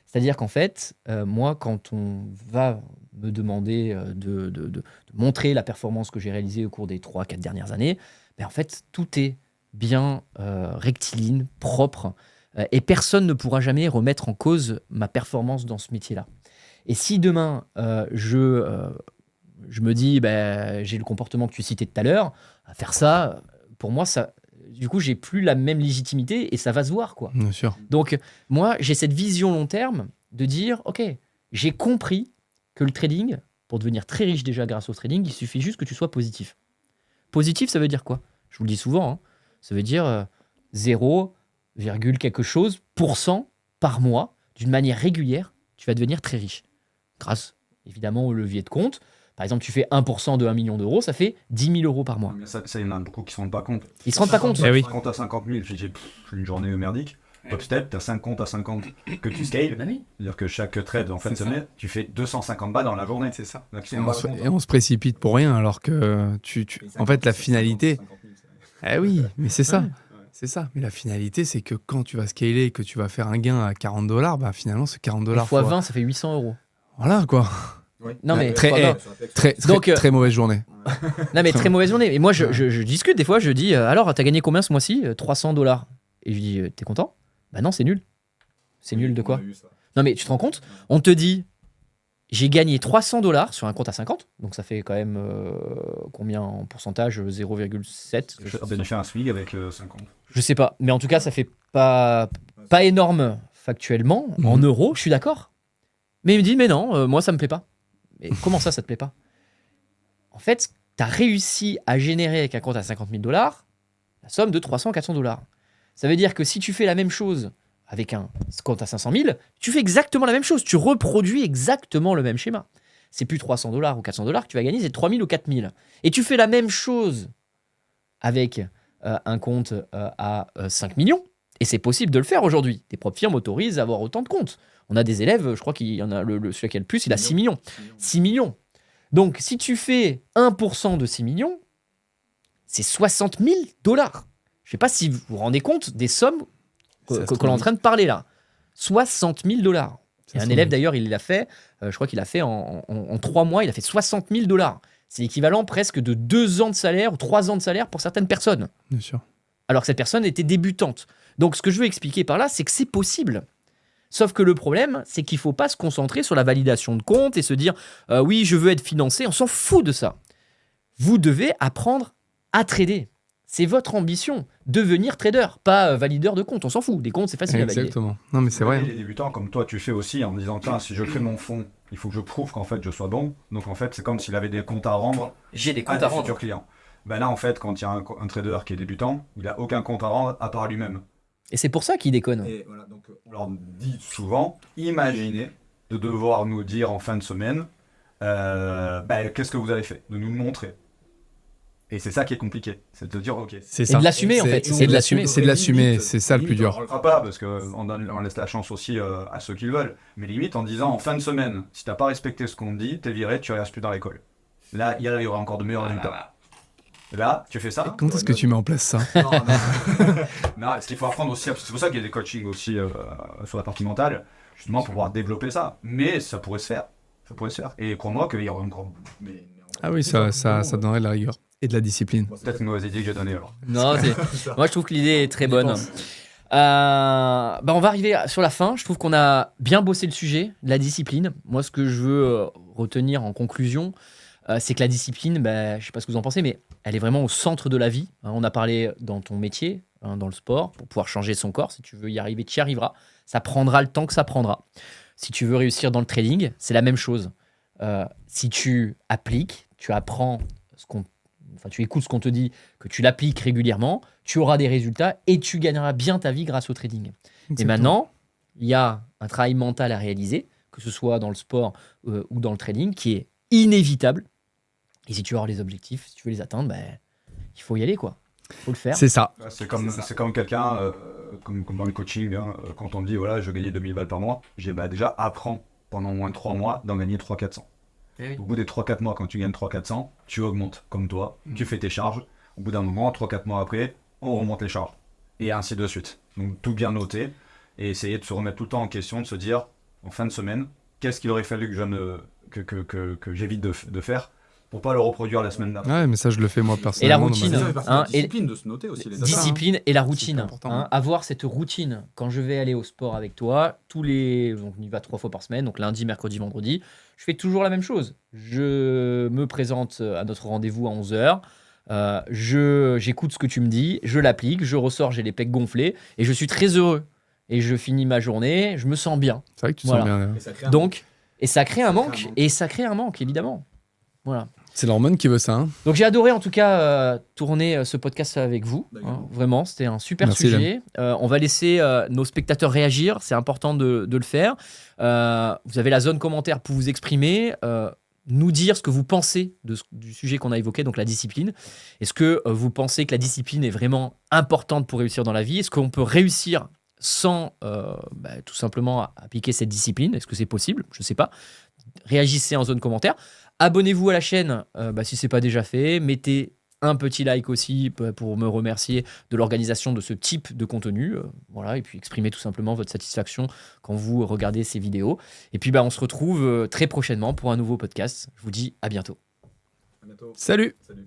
C'est-à-dire qu'en fait, moi quand on va me demander de montrer la performance que j'ai réalisée au cours des 3-4 dernières années, en fait tout est bien rectiligne, propre, et personne ne pourra jamais remettre en cause ma performance dans ce métier-là. Et si demain, je me dis, j'ai le comportement que tu citais tout à l'heure, à faire ça, pour moi, ça, du coup, j'ai plus la même légitimité et ça va se voir, quoi. Bien sûr. Donc, moi, j'ai cette vision long terme de dire, OK, j'ai compris que le trading, pour devenir très riche déjà grâce au trading, il suffit juste que tu sois positif. Positif, ça veut dire quoi? Je vous le dis souvent, hein. Ça veut dire 0, quelque chose % par mois, d'une manière régulière, tu vas devenir très riche. Grâce, évidemment, au levier de compte. Par exemple, tu fais 1% de 1 million d'euros, ça fait 10 000 euros par mois. Ça, il y en a beaucoup qui ne se rendent pas compte. Ils se rendent pas compte. Eh oui. Compte à 50 000, j'ai une journée merdique. Top step, tu as 5 comptes à 50 que tu scales. C'est-à-dire que chaque trade en fin de semaine, tu fais 250 balles dans la journée. C'est ça. Donc, Et on se précipite pour rien alors que en fait la finalité. Eh oui, mais c'est ça. C'est ça. Mais la finalité, c'est que quand tu vas scaler et que tu vas faire un gain à $40, finalement, ce $40 fois 20, ça fait 800 euros. Voilà quoi. Non, mais Très mauvaise journée. Non, mais très mauvaise journée. Et moi, je discute des fois, je dis alors, t'as gagné combien ce mois-ci? $300. Et je dis t'es content? Bah non, c'est nul. C'est nul de quoi? Non, mais tu te rends compte? On te dit j'ai gagné $300 sur un compte à 50, donc ça fait quand même combien en pourcentage? 0,7. Je fais un swing avec 50. Je sais pas, mais en tout cas, ça fait pas énorme factuellement, en euros, je suis d'accord. Mais il me dit, mais non, moi ça me plaît pas. Mais comment ça te plaît pas? En fait, tu as réussi à générer avec un compte à $50 000 la somme de $300-400. Ça veut dire que si tu fais la même chose avec un compte à 500 000, tu fais exactement la même chose. Tu reproduis exactement le même schéma. C'est plus $300 ou $400 que tu vas gagner, c'est 3 000 ou 4 000. Et tu fais la même chose avec un compte à 5 millions. Et c'est possible de le faire aujourd'hui. Tes propres firmes autorisent à avoir autant de comptes. On a des élèves, je crois qu'il y en a celui qui a le plus, il a 6 millions. 6 millions. Donc, si tu fais 1% de 6 millions, c'est $60 000. Je ne sais pas si vous vous rendez compte des sommes qu'on est en train de parler là. $60 000. Et un élève d'ailleurs, il l'a fait, je crois qu'il a fait en 3 mois, il a fait $60 000. C'est l'équivalent presque de 2 ans de salaire ou 3 ans de salaire pour certaines personnes. Bien sûr. Alors que cette personne était débutante. Donc ce que je veux expliquer par là, c'est que c'est possible. Sauf que le problème, c'est qu'il ne faut pas se concentrer sur la validation de compte et se dire oui, je veux être financé. On s'en fout de ça. Vous devez apprendre à trader. C'est votre ambition, devenir trader, pas valideur de compte. On s'en fout. Des comptes, c'est facile à valider. Exactement. Non, mais c'est vrai. Les débutants, comme toi, tu fais aussi en me disant tiens, si je crée mon fonds, il faut que je prouve qu'en fait je sois bon. Donc en fait, c'est comme s'il avait des comptes à rendre. J'ai des à comptes des à rendre. futurs clients. Ben là, en fait, quand il y a un trader qui est débutant, il n'a aucun compte à rendre à part lui-même. Et c'est pour ça qu'il déconne. Et voilà, donc on leur dit souvent, imaginez de devoir nous dire en fin de semaine, qu'est-ce que vous avez fait, de nous le montrer. Et c'est ça qui est compliqué, c'est de dire ok. C'est Et ça. de l'assumer en fait. C'est de l'assumer. C'est de l'assumer. C'est ça le plus dur. On le fera pas parce qu'on laisse la chance aussi à ceux qui le veulent. Mais limite en disant en fin de semaine, si t'as pas respecté ce qu'on te dit, t'es viré, tu restes plus dans l'école. Là, il y aura encore de meilleurs résultats. Là, tu fais ça. Quand est-ce que tu mets en place ça? Non, ce qu'il faut apprendre aussi, c'est pour ça qu'il y a des coachings aussi sur la partie mentale, justement pour pouvoir développer ça. Mais ça pourrait se faire. Ça pourrait se faire. Et crois-moi qu'il y aura encore. Ah oui, ça donnerait de la rigueur et de la discipline. Peut-être une mauvaise idée que j'ai donnée alors. Non, moi je trouve que l'idée est très bonne. On va arriver sur la fin. Je trouve qu'on a bien bossé le sujet, la discipline. Moi, ce que je veux retenir en conclusion, c'est que la discipline, je ne sais pas ce que vous en pensez, mais elle est vraiment au centre de la vie. On a parlé dans ton métier, dans le sport pour pouvoir changer son corps. Si tu veux y arriver, tu y arriveras. Ça prendra le temps que ça prendra. Si tu veux réussir dans le trading, c'est la même chose. Si tu appliques, tu apprends tu écoutes ce qu'on te dit, que tu l'appliques régulièrement, tu auras des résultats et tu gagneras bien ta vie grâce au trading. Exactement. Et maintenant, il y a un travail mental à réaliser, que ce soit dans le sport ou dans le trading, qui est inévitable. Et si tu veux avoir les objectifs, si tu veux les atteindre, il faut y aller, quoi. Il faut le faire. C'est ça. C'est comme quelqu'un, comme dans le coaching, hein, quand on me dit voilà, je veux gagner 2000 balles par mois, j'ai déjà apprends pendant au moins 3 mois d'en gagner 300-400. Au bout des 3-4 mois, quand tu gagnes 300-400, tu augmentes comme toi, tu fais tes charges. Au bout d'un moment, 3-4 mois après, on remonte les charges. Et ainsi de suite. Donc tout bien noter et essayer de se remettre tout le temps en question, de se dire en fin de semaine, qu'est-ce qu'il aurait fallu que j'évite de faire pour pas le reproduire la semaine d'après. Ouais, mais ça, je le fais moi Et la personnellement. routine, Ça fait partie de la hein, et- discipline de se noter aussi les datas. discipline et la routine. C'est important. Avoir cette routine. Quand je vais aller au sport avec toi, donc on y va 3 fois par semaine, donc lundi, mercredi, vendredi, je fais toujours la même chose. Je me présente à notre rendez-vous à 11h. J'écoute ce que tu me dis, je l'applique, je ressors, j'ai les pecs gonflés et je suis très heureux. Et je finis ma journée, je me sens bien. C'est vrai que tu te Voilà. sens bien. Et ça crée un Donc, et ça crée un Ça crée manque, un manque. et ça crée un manque, évidemment. Voilà. C'est l'hormone qui veut ça. Hein. Donc j'ai adoré en tout cas tourner ce podcast avec vous. Bah, hein. également. Vraiment, c'était un super Merci, sujet. On va laisser nos spectateurs réagir, c'est important de le faire. Vous avez la zone commentaire pour vous exprimer, nous dire ce que vous pensez du sujet qu'on a évoqué, donc la discipline. Est-ce que vous pensez que la discipline est vraiment importante pour réussir dans la vie? Est-ce qu'on peut réussir sans tout simplement appliquer cette discipline? Est-ce que c'est possible? Je ne sais pas. Réagissez en zone commentaire. Abonnez-vous à la chaîne si ce n'est pas déjà fait. Mettez un petit like aussi pour me remercier de l'organisation de ce type de contenu. Voilà, et puis exprimez tout simplement votre satisfaction quand vous regardez ces vidéos. Et puis on se retrouve très prochainement pour un nouveau podcast. Je vous dis à bientôt. À bientôt. Salut! Salut.